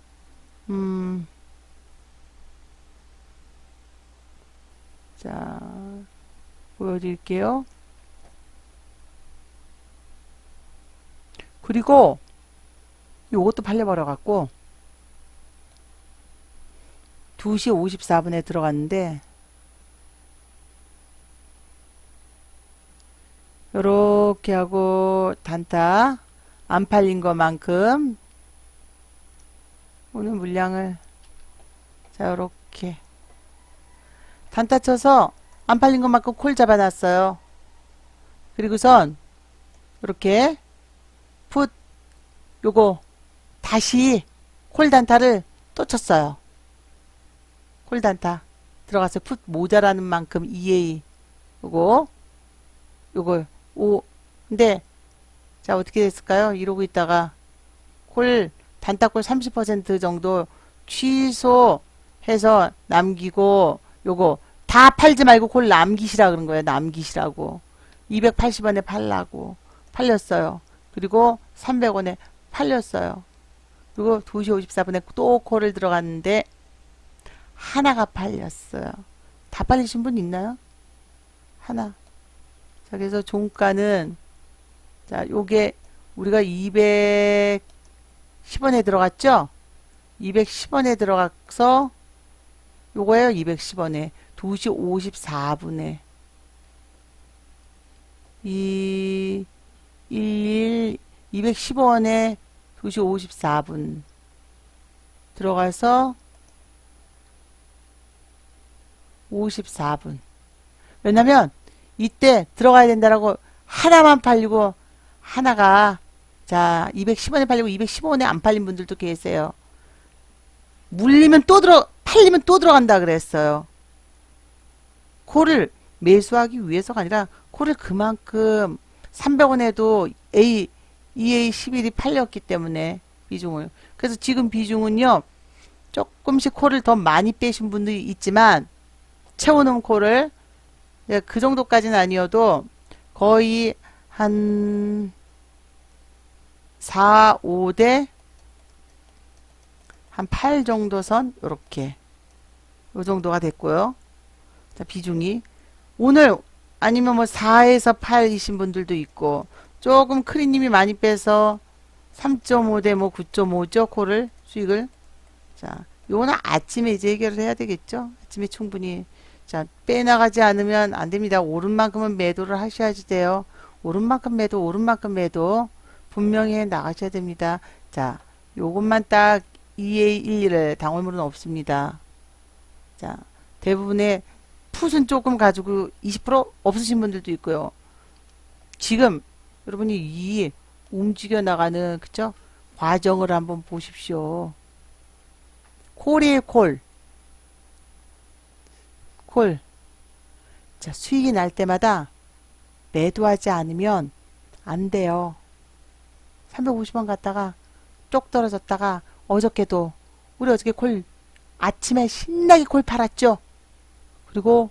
자 보여드릴게요. 그리고 요것도 팔려버려 갖고 2시 54분에 들어갔는데 요렇게 하고 단타 안 팔린 것만큼 오늘 물량을 자 요렇게 단타 쳐서 안 팔린 것만큼 콜 잡아놨어요. 그리고선 이렇게 풋 요거 다시 콜 단타를 또 쳤어요. 콜 단타 들어가서 풋 모자라는 만큼 EA 요거 오 근데 자 어떻게 됐을까요? 이러고 있다가 콜 단타콜 30% 정도 취소해서 남기고 요거 다 팔지 말고 콜 남기시라 그런 거예요. 남기시라고 280원에 팔라고 팔렸어요. 그리고 300원에 팔렸어요. 그리고 2시 54분에 또 콜을 들어갔는데 하나가 팔렸어요. 다 팔리신 분 있나요? 하나. 자, 그래서 종가는 자, 요게 우리가 210원에 들어갔죠? 210원에 들어가서 요거예요. 210원에 2시 54분에 210원에 2시 54분 들어가서 54분. 왜냐면 이때 들어가야 된다라고 하나만 팔리고 하나가 자 210원에 팔리고 215원에 안 팔린 분들도 계세요. 물리면 또 팔리면 또 들어간다 그랬어요. 콜을 매수하기 위해서가 아니라 콜을 그만큼 300원에도 EA11이 팔렸기 때문에 비중을. 그래서 지금 비중은요. 조금씩 콜을 더 많이 빼신 분들이 있지만 채워놓은 콜을 그 정도까지는 아니어도 거의 한 4, 5대 한 8 정도 선 요렇게 요 정도가 됐고요. 자, 비중이 오늘 아니면 뭐 4에서 8이신 분들도 있고 조금 크리님이 많이 빼서 3.5대 뭐 9.5죠. 콜을 수익을. 자, 요거는 아침에 이제 해결을 해야 되겠죠. 아침에 충분히. 자, 빼나가지 않으면 안 됩니다. 오른 만큼은 매도를 하셔야지 돼요. 오른 만큼 매도, 오른 만큼 매도 분명히 나가셔야 됩니다. 자, 요것만 딱 EA11을 당월물은 없습니다. 자, 대부분의 풋은 조금 가지고 20% 없으신 분들도 있고요. 지금 여러분이 이 움직여 나가는 그죠? 과정을 한번 보십시오. 콜이에요, 콜. 콜. 자, 수익이 날 때마다 매도하지 않으면 안 돼요. 350원 갔다가 쪽 떨어졌다가 어저께도 우리 어저께 콜 아침에 신나게 콜 팔았죠. 그리고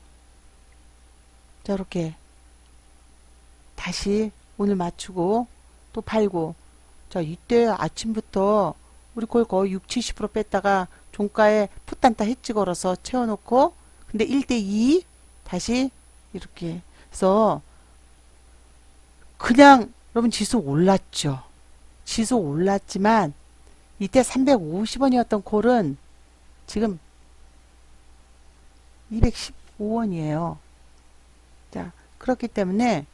자 이렇게 다시 오늘 맞추고 또 팔고 자 이때 아침부터 우리 콜 거의 60-70% 뺐다가 종가에 풋단타 해지 걸어서 채워놓고 근데 1대2 다시 이렇게 해서 그냥 여러분 지수 올랐죠. 지수 올랐지만 이때 350원이었던 콜은 지금 215원이에요. 자, 그렇기 때문에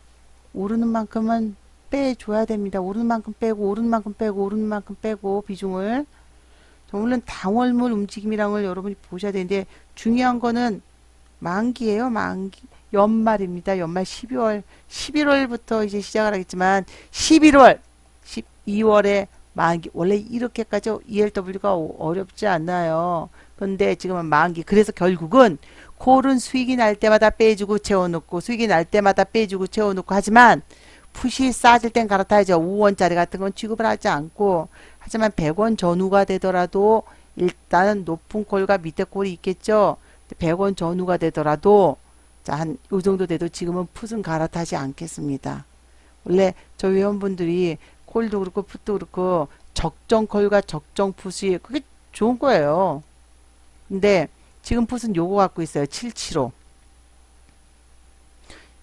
오르는 만큼은 빼줘야 됩니다. 오르는 만큼 빼고 오르는 만큼 빼고 오르는 만큼 빼고 비중을 물론 당월물 움직임이랑을 여러분이 보셔야 되는데 중요한 거는 만기예요. 만기. 연말입니다. 연말 12월 11월부터 이제 시작을 하겠지만 11월 12월에 만기 원래 이렇게까지 ELW가 어렵지 않나요. 근데 지금은 만기. 그래서 결국은 콜은 수익이 날 때마다 빼주고 채워놓고 수익이 날 때마다 빼주고 채워놓고 하지만 풋이 싸질 땐 갈아타야죠. 5원짜리 같은 건 취급을 하지 않고 하지만 100원 전후가 되더라도 일단은 높은 콜과 밑에 콜이 있겠죠. 100원 전후가 되더라도 자, 한 요 정도 돼도 지금은 풋은 갈아타지 않겠습니다. 원래 저 회원분들이 콜도 그렇고 풋도 그렇고 적정 콜과 적정 풋이 그게 좋은 거예요. 근데 지금 풋은 요거 갖고 있어요. 775.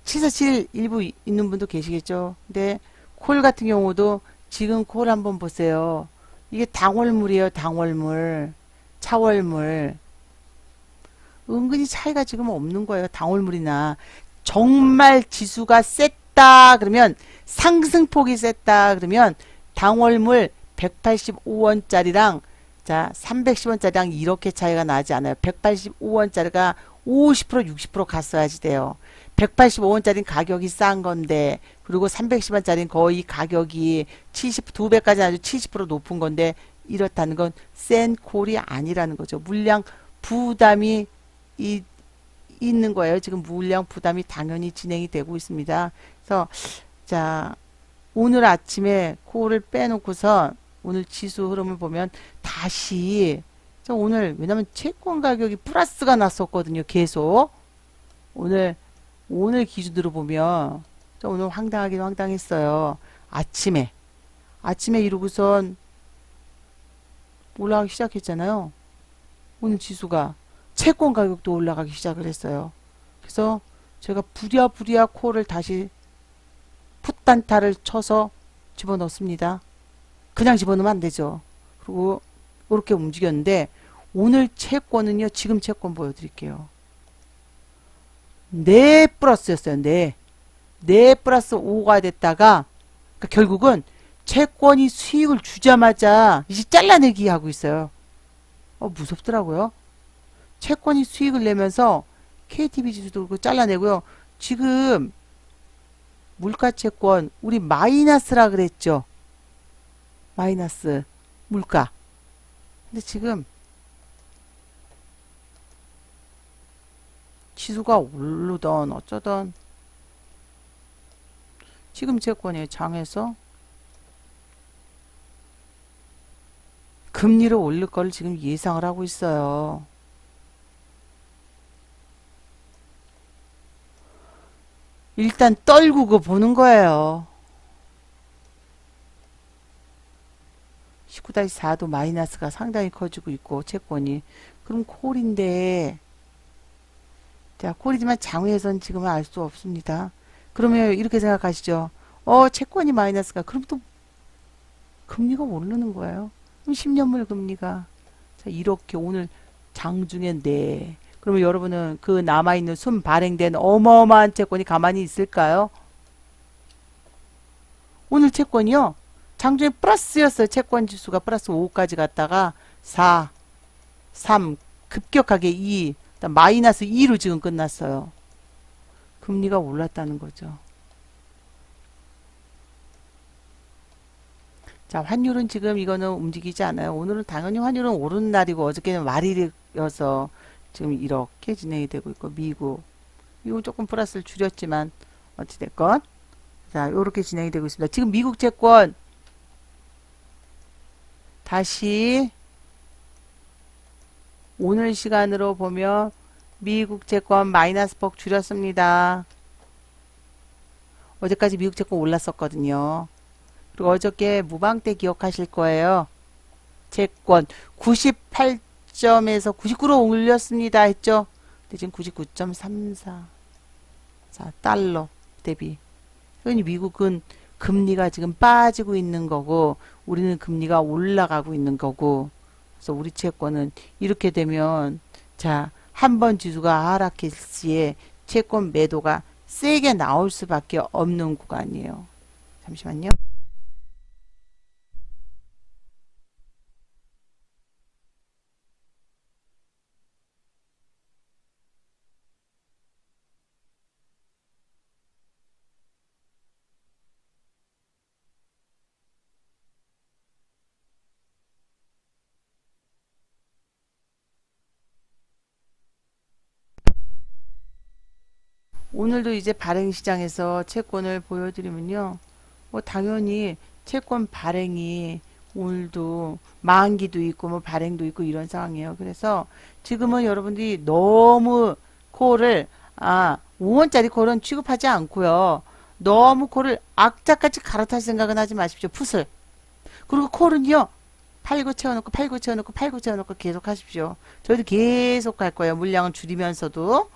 치사실 일부 있는 분도 계시겠죠. 근데 콜 같은 경우도 지금 콜 한번 보세요. 이게 당월물이에요. 당월물. 차월물. 은근히 차이가 지금 없는 거예요. 당월물이나. 정말 지수가 셌다 그러면 상승폭이 셌다 그러면 당월물 185원짜리랑 자 310원짜리랑 이렇게 차이가 나지 않아요. 185원짜리가 50% 60% 갔어야지 돼요. 185원짜리는 가격이 싼 건데 그리고 310원짜리는 거의 가격이 2배까지 아주 70% 높은 건데 이렇다는 건 센 콜이 아니라는 거죠. 물량 부담이 있는 거예요. 지금 물량 부담이 당연히 진행이 되고 있습니다. 그래서 자 오늘 아침에 콜을 빼놓고서 오늘 지수 흐름을 보면 다시 오늘 왜냐면 채권 가격이 플러스가 났었거든요. 계속 오늘 기준으로 보면 오늘 황당하긴 황당했어요. 아침에 이러고선 올라가기 시작했잖아요. 오늘 지수가 채권 가격도 올라가기 시작을 했어요. 그래서 제가 부랴부랴 콜을 다시 풋단타를 쳐서 집어넣습니다. 그냥 집어넣으면 안 되죠. 그리고 이렇게 움직였는데 오늘 채권은요. 지금 채권 보여드릴게요. 네 플러스였어요. 네 플러스 5가 됐다가 그러니까 결국은 채권이 수익을 주자마자 이제 잘라내기 하고 있어요. 무섭더라고요. 채권이 수익을 내면서 KTB 지수도 그렇고 잘라내고요. 지금 물가채권 우리 마이너스라 그랬죠. 마이너스 물가. 근데 지금 지수가 오르던 어쩌던 지금 채권이 장에서 금리를 올릴 걸 지금 예상을 하고 있어요. 일단 떨구고 보는 거예요. 19-4도 마이너스가 상당히 커지고 있고 채권이 그럼 콜인데 자 콜이지만 장외에선 지금은 알 수 없습니다. 그러면 이렇게 생각하시죠. 채권이 마이너스가 그럼 또 금리가 오르는 거예요. 그럼 10년물 금리가 자 이렇게 오늘 장중에 네 그러면 여러분은 그 남아있는 순 발행된 어마어마한 채권이 가만히 있을까요? 오늘 채권이요. 장중에 플러스였어요. 채권 지수가 플러스 5까지 갔다가 4, 3, 급격하게 2, 마이너스 2로 지금 끝났어요. 금리가 올랐다는 거죠. 자, 환율은 지금 이거는 움직이지 않아요. 오늘은 당연히 환율은 오르는 날이고 어저께는 말일이어서 지금 이렇게 진행이 되고 있고 미국 이거 조금 플러스를 줄였지만 어찌됐건 자 요렇게 진행이 되고 있습니다. 지금 미국 채권 다시 오늘 시간으로 보면 미국 채권 마이너스 폭 줄였습니다. 어제까지 미국 채권 올랐었거든요. 그리고 어저께 무방 때 기억하실 거예요. 채권 98점에서 99로 올렸습니다 했죠. 근데 지금 99.34 자 달러 대비 그러니 미국은 금리가 지금 빠지고 있는 거고 우리는 금리가 올라가고 있는 거고 그래서 우리 채권은 이렇게 되면 자 한번 지수가 하락했을 시에 채권 매도가 세게 나올 수밖에 없는 구간이에요. 잠시만요. 오늘도 이제 발행시장에서 채권을 보여드리면요. 뭐 당연히 채권 발행이 오늘도 만기도 있고 뭐 발행도 있고 이런 상황이에요. 그래서 지금은 여러분들이 너무 콜을 5원짜리 콜은 취급하지 않고요. 너무 콜을 악착같이 갈아탈 생각은 하지 마십시오. 풋을. 그리고 콜은요. 팔고 채워놓고 팔고 채워놓고 팔고 채워놓고 계속 하십시오. 저희도 계속 갈 거예요. 물량을 줄이면서도.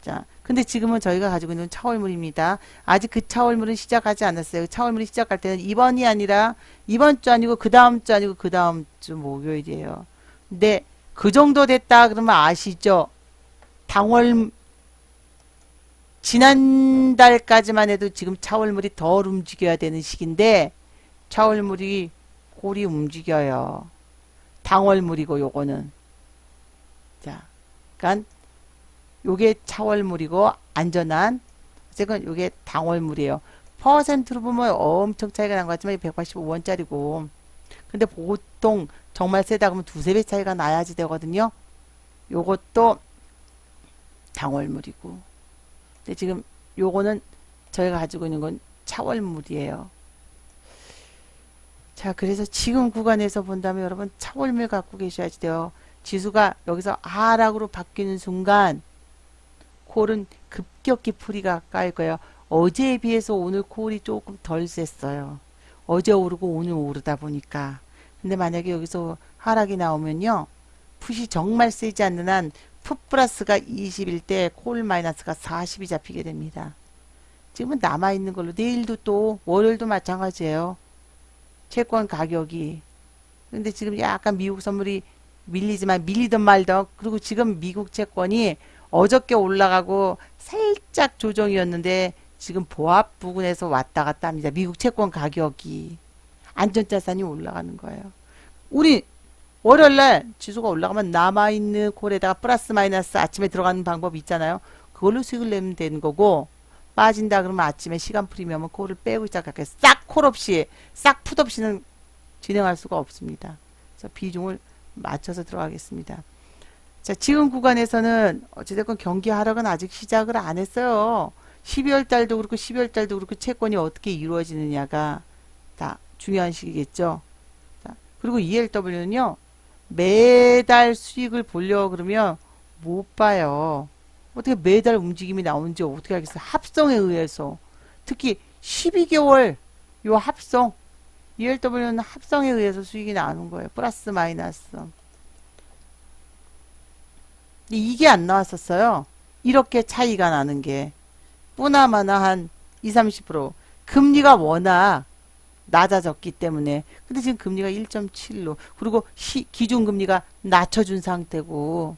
자, 근데 지금은 저희가 가지고 있는 차월물입니다. 아직 그 차월물은 시작하지 않았어요. 차월물이 시작할 때는 이번이 아니라 이번 주 아니고 그 다음 주 아니고 그 다음 주 목요일이에요. 근데 그 정도 됐다 그러면 아시죠? 당월 지난달까지만 해도 지금 차월물이 덜 움직여야 되는 시기인데 차월물이 골이 움직여요. 당월물이고 요거는 자, 그러니까 요게 차월물이고 안전한 어쨌건 요게 당월물이에요. 퍼센트로 보면 엄청 차이가 난 것 같지만 185원짜리고 근데 보통 정말 세다 그러면 두세 배 차이가 나야지 되거든요. 요것도 당월물이고 근데 지금 요거는 저희가 가지고 있는 건 차월물이에요. 자, 그래서 지금 구간에서 본다면 여러분 차월물 갖고 계셔야지 돼요. 지수가 여기서 하락으로 바뀌는 순간 콜은 급격히 풀이가 깔 거예요. 어제에 비해서 오늘 콜이 조금 덜 셌어요. 어제 오르고 오늘 오르다 보니까. 근데 만약에 여기서 하락이 나오면요. 풋이 정말 세지 않는 한 풋 플러스가 20일 때 콜 마이너스가 40이 잡히게 됩니다. 지금은 남아있는 걸로 내일도 또 월요일도 마찬가지예요. 채권 가격이. 근데 지금 약간 미국 선물이 밀리지만 밀리던 말던 그리고 지금 미국 채권이 어저께 올라가고 살짝 조정이었는데 지금 보합 부근에서 왔다 갔다 합니다. 미국 채권 가격이. 안전자산이 올라가는 거예요. 우리 월요일날 지수가 올라가면 남아있는 콜에다가 플러스 마이너스 아침에 들어가는 방법이 있잖아요. 그걸로 수익을 내면 되는 거고 빠진다 그러면 아침에 시간 프리미엄은 콜을 빼고 시작할게요. 싹 콜 없이 싹 풋 없이는 진행할 수가 없습니다. 그래서 비중을 맞춰서 들어가겠습니다. 자, 지금 구간에서는 어찌됐건 경기 하락은 아직 시작을 안 했어요. 12월 달도 그렇고 12월 달도 그렇고 채권이 어떻게 이루어지느냐가 다 중요한 시기겠죠. 자, 그리고 ELW는요. 매달 수익을 보려고 그러면 못 봐요. 어떻게 매달 움직임이 나오는지 어떻게 알겠어요. 합성에 의해서. 특히 12개월 요 합성 ELW는 합성에 의해서 수익이 나오는 거예요. 플러스 마이너스. 근데 이게 안 나왔었어요. 이렇게 차이가 나는 게 뿌나마나 한 20, 30% 금리가 워낙 낮아졌기 때문에 근데 지금 금리가 1.7로 그리고 기준금리가 낮춰준 상태고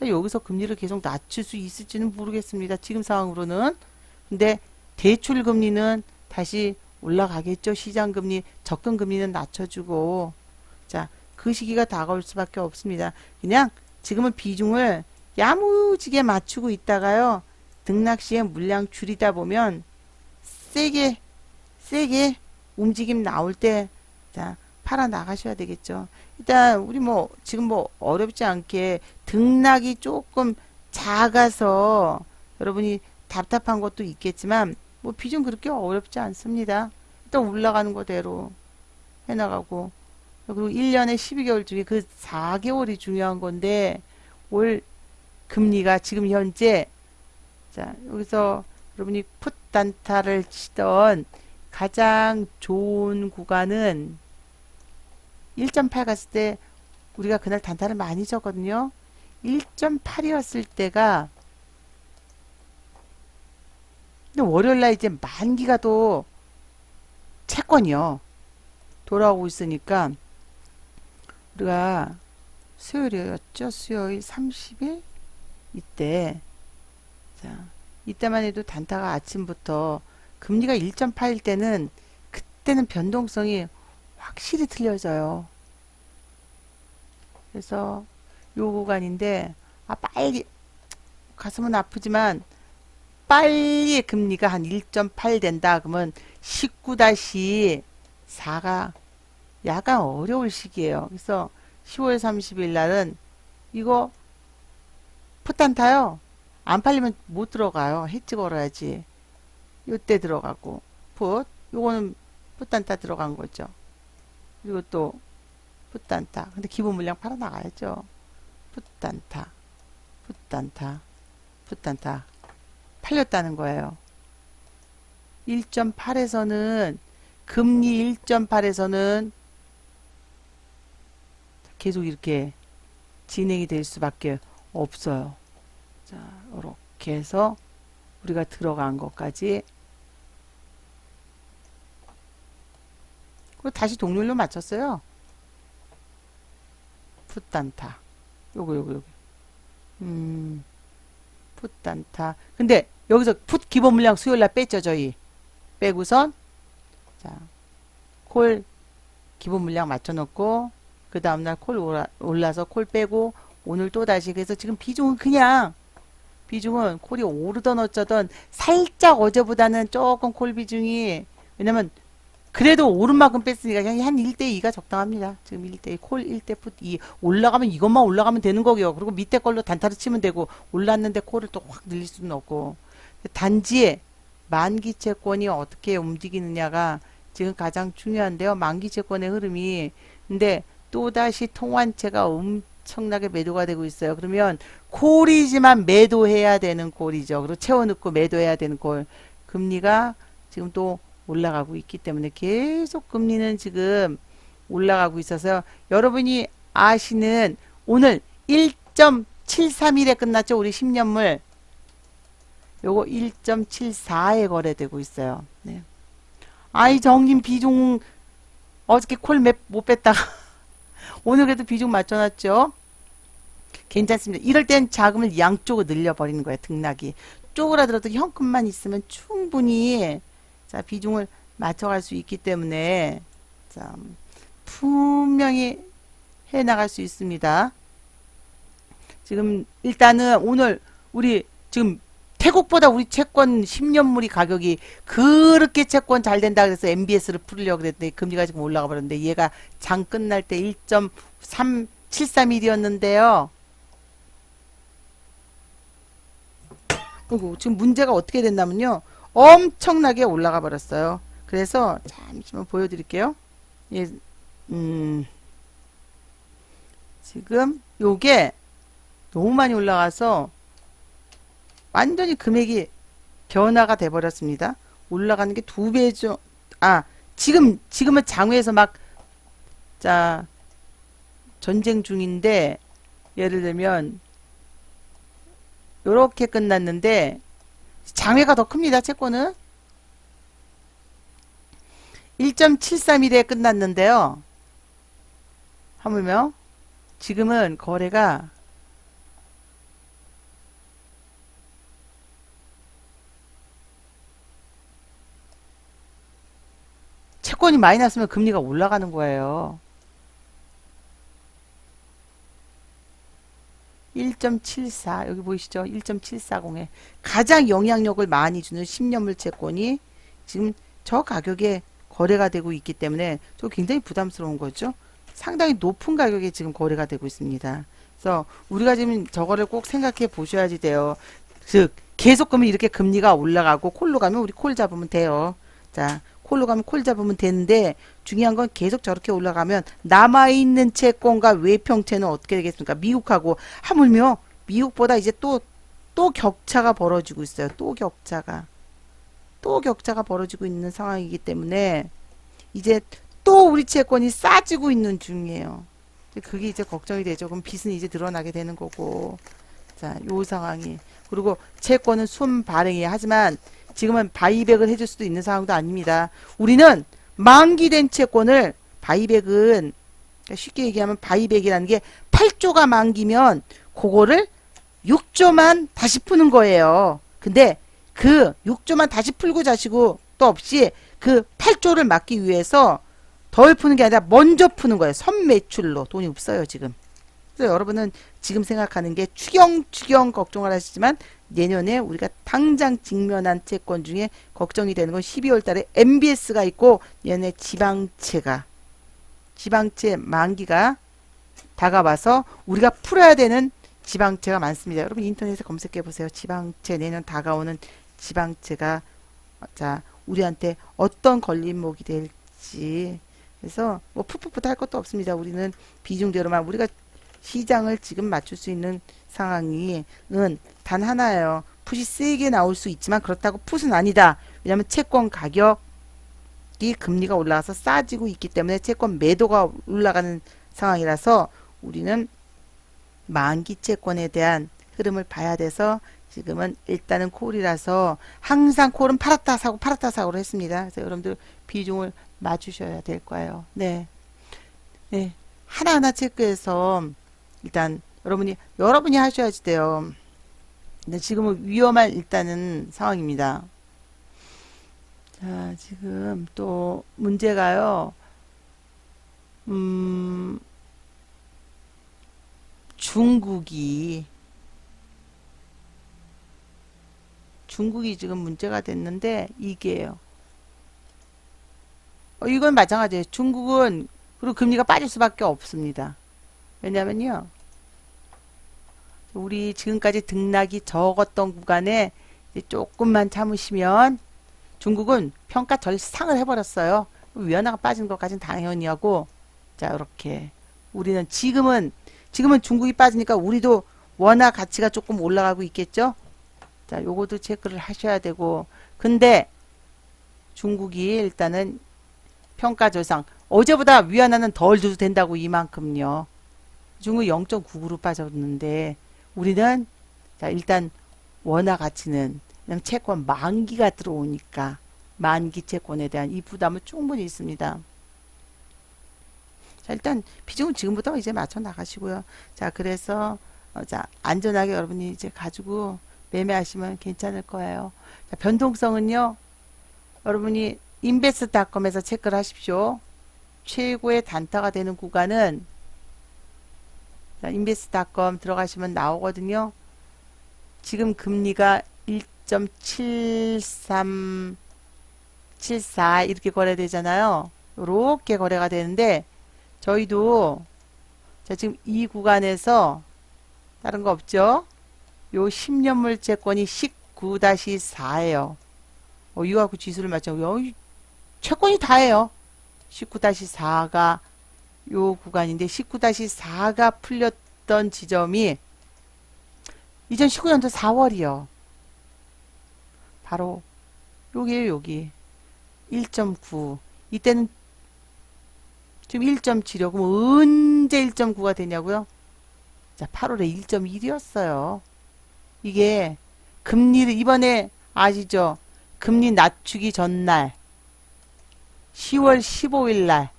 여기서 금리를 계속 낮출 수 있을지는 모르겠습니다. 지금 상황으로는. 근데 대출금리는 다시 올라가겠죠. 시장금리, 적금금리는 낮춰주고 자, 그 시기가 다가올 수밖에 없습니다. 그냥 지금은 비중을 야무지게 맞추고 있다가요. 등락시에 물량 줄이다 보면 세게 움직임 나올 때 자, 팔아 나가셔야 되겠죠. 일단 우리 뭐 지금 뭐 어렵지 않게 등락이 조금 작아서 여러분이 답답한 것도 있겠지만 뭐 비중 그렇게 어렵지 않습니다. 일단 올라가는 거대로 해나가고 그리고 1년에 12개월 중에 그 4개월이 중요한 건데 올 금리가 지금 현재 자 여기서 여러분이 풋 단타를 치던 가장 좋은 구간은 1.8 갔을 때 우리가 그날 단타를 많이 쳤거든요. 1.8이었을 때가 근데 월요일날 이제 만기가 또 채권이요. 돌아오고 있으니까 우리가 수요일이었죠. 수요일 30일 이때 자 이때만 해도 단타가 아침부터 금리가 1.8일 때는 그때는 변동성이 확실히 틀려져요. 그래서 요 구간인데 빨리 가슴은 아프지만 빨리 금리가 한 1.8 된다 그러면 19-4가 약간 어려울 시기예요. 그래서 10월 30일 날은 이거 풋단타요. 안 팔리면 못 들어가요. 해지 걸어야지. 요때 들어가고 풋 요거는 풋단타 들어간 거죠. 그리고 또 풋단타 근데 기본 물량 팔아 나가야죠. 풋단타 풋단타 팔렸다는 거예요. 1.8에서는 금리 1.8에서는 계속 이렇게 진행이 될 수밖에 없어요. 자, 이렇게 해서 우리가 들어간 것까지. 그리고 다시 동률로 맞췄어요. 풋단타. 요거. 풋단타. 근데 여기서 풋 기본 물량 수요일날 뺐죠, 저희. 빼고선, 자, 콜 기본 물량 맞춰놓고, 그 다음날 콜 올라서 콜 빼고, 오늘 또 다시. 그래서 지금 비중은 콜이 오르던 어쩌던 살짝 어제보다는 조금 콜 비중이, 왜냐면 그래도 오른 만큼 뺐으니까 그냥 한 1대2가 적당합니다. 지금 1대2 콜 1대 풋 2 올라가면 이것만 올라가면 되는 거고요. 그리고 밑에 걸로 단타를 치면 되고, 올랐는데 콜을 또 확 늘릴 수는 없고. 단지 만기 채권이 어떻게 움직이느냐가 지금 가장 중요한데요. 만기 채권의 흐름이. 근데 또다시 통환체가 엄청나게 매도가 되고 있어요. 그러면 콜이지만 매도해야 되는 콜이죠. 그리고 채워넣고 매도해야 되는 콜. 금리가 지금 또 올라가고 있기 때문에 계속 금리는 지금 올라가고 있어서 여러분이 아시는 오늘 1.731에 끝났죠. 우리 10년물. 요거 1.74에 거래되고 있어요. 네. 아이 정님 비중 어저께 콜 못 뺐다가 오늘 그래도 비중 맞춰놨죠. 괜찮습니다. 이럴 땐 자금을 양쪽으로 늘려버리는 거예요. 등락이. 쪼그라들어도 현금만 있으면 충분히 자 비중을 맞춰갈 수 있기 때문에 자 분명히 해나갈 수 있습니다. 지금 일단은 오늘 우리 지금 태국보다 우리 채권 10년물이 가격이 그렇게 채권 잘 된다 그래서 MBS를 풀으려고 그랬더니 금리가 지금 올라가 버렸는데 얘가 장 끝날 때 1.731이었는데요. 그리고 지금 문제가 어떻게 됐냐면요. 엄청나게 올라가 버렸어요. 그래서 잠시만 보여드릴게요. 예, 지금 요게 너무 많이 올라가서 완전히 금액이 변화가 돼 버렸습니다. 올라가는 게 2배죠. 아, 지금은 장외에서 막, 자, 전쟁 중인데, 예를 들면, 요렇게 끝났는데, 장외가 더 큽니다, 채권은. 1.731에 끝났는데요. 하물며, 지금은 거래가 채권이 많이 났으면 금리가 올라가는 거예요. 1.74 여기 보이시죠? 1.740에 가장 영향력을 많이 주는 10년물 채권이 지금 저 가격에 거래가 되고 있기 때문에 저 굉장히 부담스러운 거죠. 상당히 높은 가격에 지금 거래가 되고 있습니다. 그래서 우리가 지금 저거를 꼭 생각해 보셔야지 돼요. 즉 계속 그러면 이렇게 금리가 올라가고 콜로 가면 우리 콜 잡으면 돼요. 자, 콜로 가면 콜 잡으면 되는데 중요한 건 계속 저렇게 올라가면 남아있는 채권과 외평채는 어떻게 되겠습니까? 미국하고 하물며 미국보다 이제 또 격차가 벌어지고 있어요. 또 격차가 벌어지고 있는 상황이기 때문에 이제 또 우리 채권이 싸지고 있는 중이에요. 그게 이제 걱정이 되죠. 그럼 빚은 이제 드러나게 되는 거고. 자, 요 상황이. 그리고 채권은 순 발행이에요. 하지만 지금은 바이백을 해줄 수도 있는 상황도 아닙니다. 우리는 만기된 채권을 바이백은 쉽게 얘기하면 바이백이라는 게 8조가 만기면 그거를 6조만 다시 푸는 거예요. 근데 그 6조만 다시 풀고 자시고 또 없이 그 8조를 막기 위해서 덜 푸는 게 아니라 먼저 푸는 거예요. 선매출로. 돈이 없어요 지금. 그래서 여러분은 지금 생각하는 게 추경 걱정을 하시지만 내년에 우리가 당장 직면한 채권 중에 걱정이 되는 건 12월 달에 MBS가 있고 내년에 지방채 만기가 다가와서 우리가 풀어야 되는 지방채가 많습니다. 여러분 인터넷에 검색해 보세요. 지방채 내년 다가오는 지방채가 자 우리한테 어떤 걸림목이 될지. 그래서 뭐 풋풋풋 할 것도 없습니다. 우리는 비중대로만 우리가 시장을 지금 맞출 수 있는 상황이 단 하나예요. 풋이 세게 나올 수 있지만 그렇다고 풋은 아니다. 왜냐하면 채권 가격이 금리가 올라가서 싸지고 있기 때문에 채권 매도가 올라가는 상황이라서 우리는 만기 채권에 대한 흐름을 봐야 돼서 지금은 일단은 콜이라서 항상 콜은 팔았다 사고 팔았다 사고로 했습니다. 그래서 여러분들 비중을 맞추셔야 될 거예요. 네. 네. 하나하나 체크해서 일단 여러분이 하셔야지 돼요. 근데 지금은 위험한 일단은 상황입니다. 자, 지금 또 문제가요. 음, 중국이 지금 문제가 됐는데 이게요. 이건 마찬가지예요. 중국은 그리고 금리가 빠질 수밖에 없습니다. 왜냐면요. 우리 지금까지 등락이 적었던 구간에 이제 조금만 참으시면 중국은 평가 절상을 해버렸어요. 위안화가 빠지는 것까지는 당연히 하고 자 이렇게 우리는 지금은 중국이 빠지니까 우리도 원화 가치가 조금 올라가고 있겠죠. 자 요것도 체크를 하셔야 되고 근데 중국이 일단은 평가 절상 어제보다 위안화는 덜 줘도 된다고 이만큼요. 중국이 0.99로 빠졌는데 우리는 자 일단 원화 가치는 그냥 채권 만기가 들어오니까 만기 채권에 대한 이 부담은 충분히 있습니다. 자 일단 비중은 지금부터 이제 맞춰 나가시고요. 자 그래서 자 안전하게 여러분이 이제 가지고 매매하시면 괜찮을 거예요. 자, 변동성은요. 여러분이 인베스트닷컴에서 체크를 하십시오. 최고의 단타가 되는 구간은 인베스트닷컴 들어가시면 나오거든요. 지금 금리가 1.7374 이렇게 거래되잖아요. 이렇게 거래가 되는데 저희도 자 지금 이 구간에서 다른 거 없죠? 요 10년물 채권이 19-4예요. 이거 갖고 지수를 맞춰요. 채권이 다예요. 19-4가 요 구간인데 19-4가 풀렸던 지점이 2019년도 4월이요. 바로 여기에요. 여기 1.9 이때는 지금 1.7이요. 그럼 언제 1.9가 되냐고요? 자 8월에 1.1이었어요. 이게 금리를 이번에 아시죠? 금리 낮추기 전날 10월 15일 날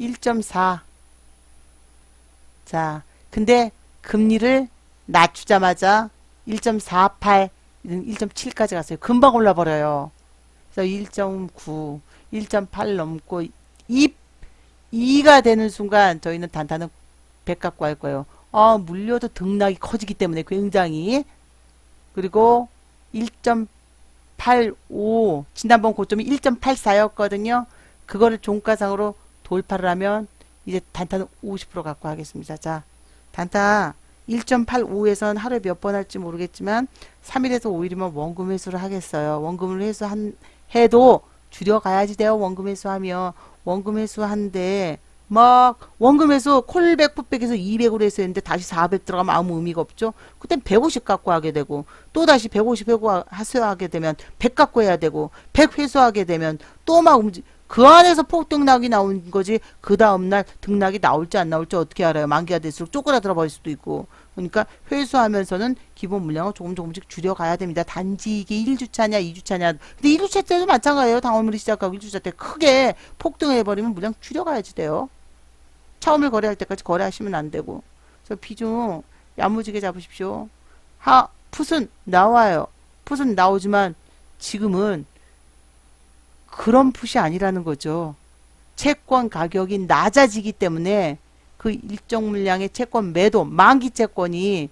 1.4 자 근데 금리를 낮추자마자 1.48 1.7까지 갔어요. 금방 올라버려요. 그래서 1.9 1.8 넘고 2가 되는 순간 저희는 단타는 100 갖고 할 거예요. 물려도 등락이 커지기 때문에 굉장히 그리고 1.85 지난번 고점이 1.84였거든요. 그거를 종가상으로 돌파를 하면 이제 단타는 50% 갖고 하겠습니다. 자 단타 1.85에선 하루에 몇 번 할지 모르겠지만 3일에서 5일이면 원금 회수를 하겠어요. 원금을 해도 줄여가야지 돼요. 원금 회수하면 원금 회수한데 막 원금 회수 콜백 풋백에서 200으로 해서 했는데 다시 400 들어가면 아무 의미가 없죠. 그땐 150 갖고 하게 되고 또 다시 150 회수하게 되면 100 갖고 해야 되고 100 회수하게 되면 또 막 그 안에서 폭등락이 나온 거지 그 다음날 등락이 나올지 안 나올지 어떻게 알아요. 만기가 될수록 쪼그라들어 버릴 수도 있고 그러니까 회수하면서는 기본 물량을 조금씩 줄여가야 됩니다. 단지 이게 1주차냐 2주차냐 근데 1주차 때도 마찬가지예요. 당월물이 시작하고 1주차 때 크게 폭등해버리면 물량 줄여가야지 돼요. 차음을 거래할 때까지 거래하시면 안 되고 그래서 비중 야무지게 잡으십시오. 풋은 나와요. 풋은 나오지만 지금은 그런 풋이 아니라는 거죠. 채권 가격이 낮아지기 때문에 그 일정 물량의 채권 매도 만기 채권이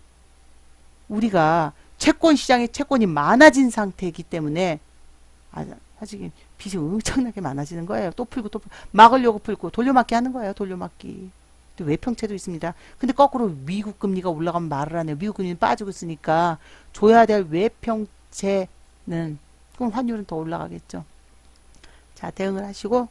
우리가 채권 시장에 채권이 많아진 상태이기 때문에 아직 빚이 엄청나게 많아지는 거예요. 또 풀고 막으려고 풀고 돌려막기 하는 거예요. 돌려막기. 또 외평채도 있습니다. 근데 거꾸로 미국 금리가 올라가면 말을 안 해요. 미국 금리는 빠지고 있으니까 줘야 될 외평채는 그럼 환율은 더 올라가겠죠. 자 대응을 하시고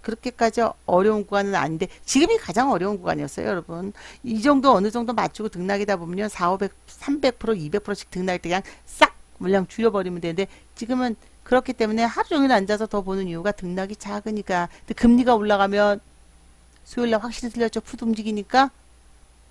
그렇게까지 어려운 구간은 아닌데 지금이 가장 어려운 구간이었어요. 여러분 이 정도 어느 정도 맞추고 등락이다 보면 400, 300%, 200%씩 등락할 때 그냥 싹 물량 줄여버리면 되는데 지금은 그렇기 때문에 하루 종일 앉아서 더 보는 이유가 등락이 작으니까. 근데 금리가 올라가면 수요일날 확실히 틀렸죠. 푸드 움직이니까.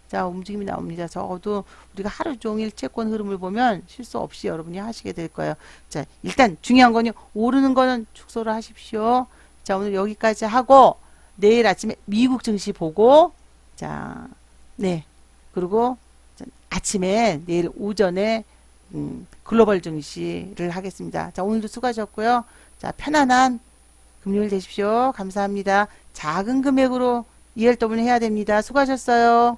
자, 움직임이 나옵니다. 적어도 우리가 하루 종일 채권 흐름을 보면 실수 없이 여러분이 하시게 될 거예요. 자, 일단 중요한 거는 오르는 거는 축소를 하십시오. 자, 오늘 여기까지 하고 내일 아침에 미국 증시 보고 자, 네. 그리고 아침에 내일 오전에 글로벌 증시를 하겠습니다. 자, 오늘도 수고하셨고요. 자, 편안한 금요일 되십시오. 감사합니다. 작은 금액으로 ELW 해야 됩니다. 수고하셨어요.